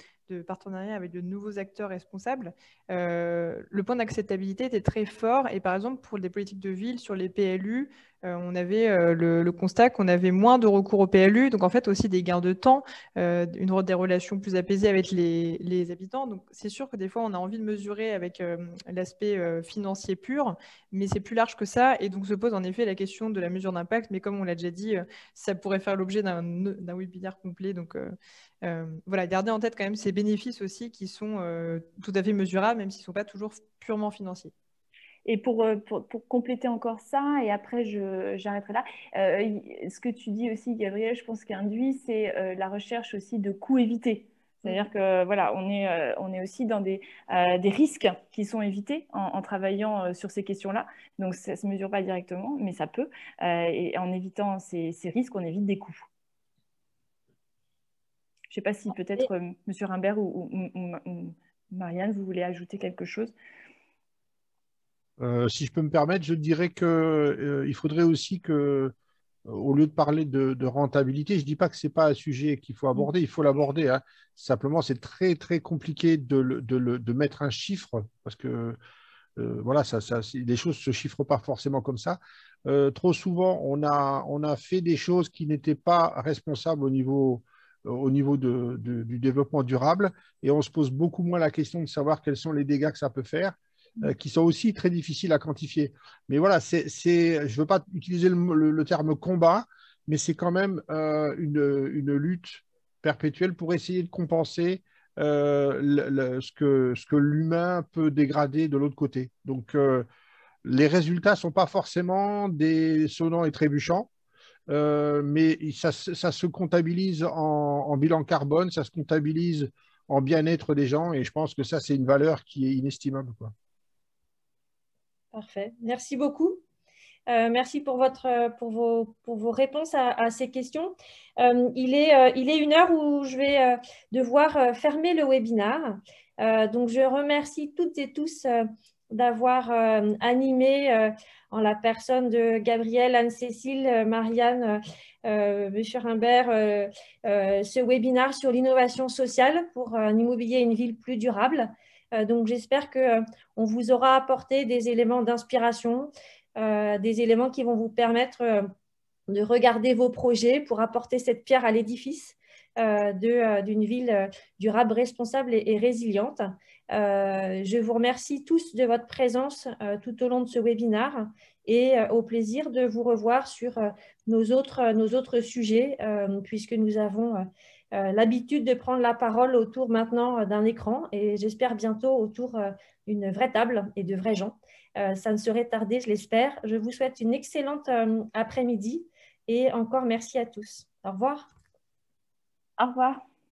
S3: partenariat avec de nouveaux acteurs responsables, le point d'acceptabilité était très fort. Et par exemple, pour des politiques de ville, sur les PLU, on avait le constat qu'on avait moins de recours au PLU, donc en fait aussi des gains de temps, des relations plus apaisées avec les habitants. Donc c'est sûr que des fois, on a envie de mesurer avec l'aspect financier pur, mais c'est plus large que ça. Et donc se pose en effet la question de la mesure d'impact, mais comme on l'a déjà dit, ça pourrait faire l'objet d'un webinaire complet. Donc voilà, garder en tête quand même ces bénéfices aussi qui sont tout à fait mesurables, même s'ils ne sont pas toujours purement financiers.
S2: Et pour compléter encore ça, et après j'arrêterai là, ce que tu dis aussi, Gabrielle, je pense qu'induit, c'est la recherche aussi de coûts évités. C'est-à-dire que voilà, on est aussi dans des risques qui sont évités en travaillant sur ces questions-là. Donc ça ne se mesure pas directement, mais ça peut. Et en évitant ces risques, on évite des coûts. Je ne sais pas si peut-être M. Rimbert ou Marianne, vous voulez ajouter quelque chose?
S4: Si je peux me permettre, je dirais qu'il faudrait aussi que, au lieu de parler de rentabilité, je ne dis pas que ce n'est pas un sujet qu'il faut aborder, il faut l'aborder. Hein. Simplement, c'est très, très compliqué de mettre un chiffre parce que voilà, les choses ne se chiffrent pas forcément comme ça. Trop souvent, on a fait des choses qui n'étaient pas responsables au niveau du développement durable et on se pose beaucoup moins la question de savoir quels sont les dégâts que ça peut faire. Qui sont aussi très difficiles à quantifier. Mais voilà, je ne veux pas utiliser le terme combat, mais c'est quand même une lutte perpétuelle pour essayer de compenser ce que l'humain peut dégrader de l'autre côté. Donc, les résultats ne sont pas forcément des sonnants et trébuchants, mais ça se comptabilise en bilan carbone, ça se comptabilise en bien-être des gens, et je pense que ça, c'est une valeur qui est inestimable, quoi.
S1: Parfait. Merci beaucoup. Merci pour vos réponses à ces questions. Il est 1h où je vais devoir fermer le webinaire. Donc, je remercie toutes et tous d'avoir animé en la personne de Gabrielle, Anne-Cécile, Marianne, Monsieur Rimbert, ce webinaire sur l'innovation sociale pour un immobilier et une ville plus durable. Donc, j'espère qu'on vous aura apporté des éléments d'inspiration, des éléments qui vont vous permettre de regarder vos projets pour apporter cette pierre à l'édifice d'une ville durable, responsable et résiliente. Je vous remercie tous de votre présence tout au long de ce webinaire et au plaisir de vous revoir sur nos autres sujets, puisque nous avons l'habitude de prendre la parole autour maintenant d'un écran et j'espère bientôt autour d'une vraie table et de vrais gens. Ça ne saurait tarder, je l'espère. Je vous souhaite une excellente après-midi et encore merci à tous. Au revoir.
S2: Au revoir.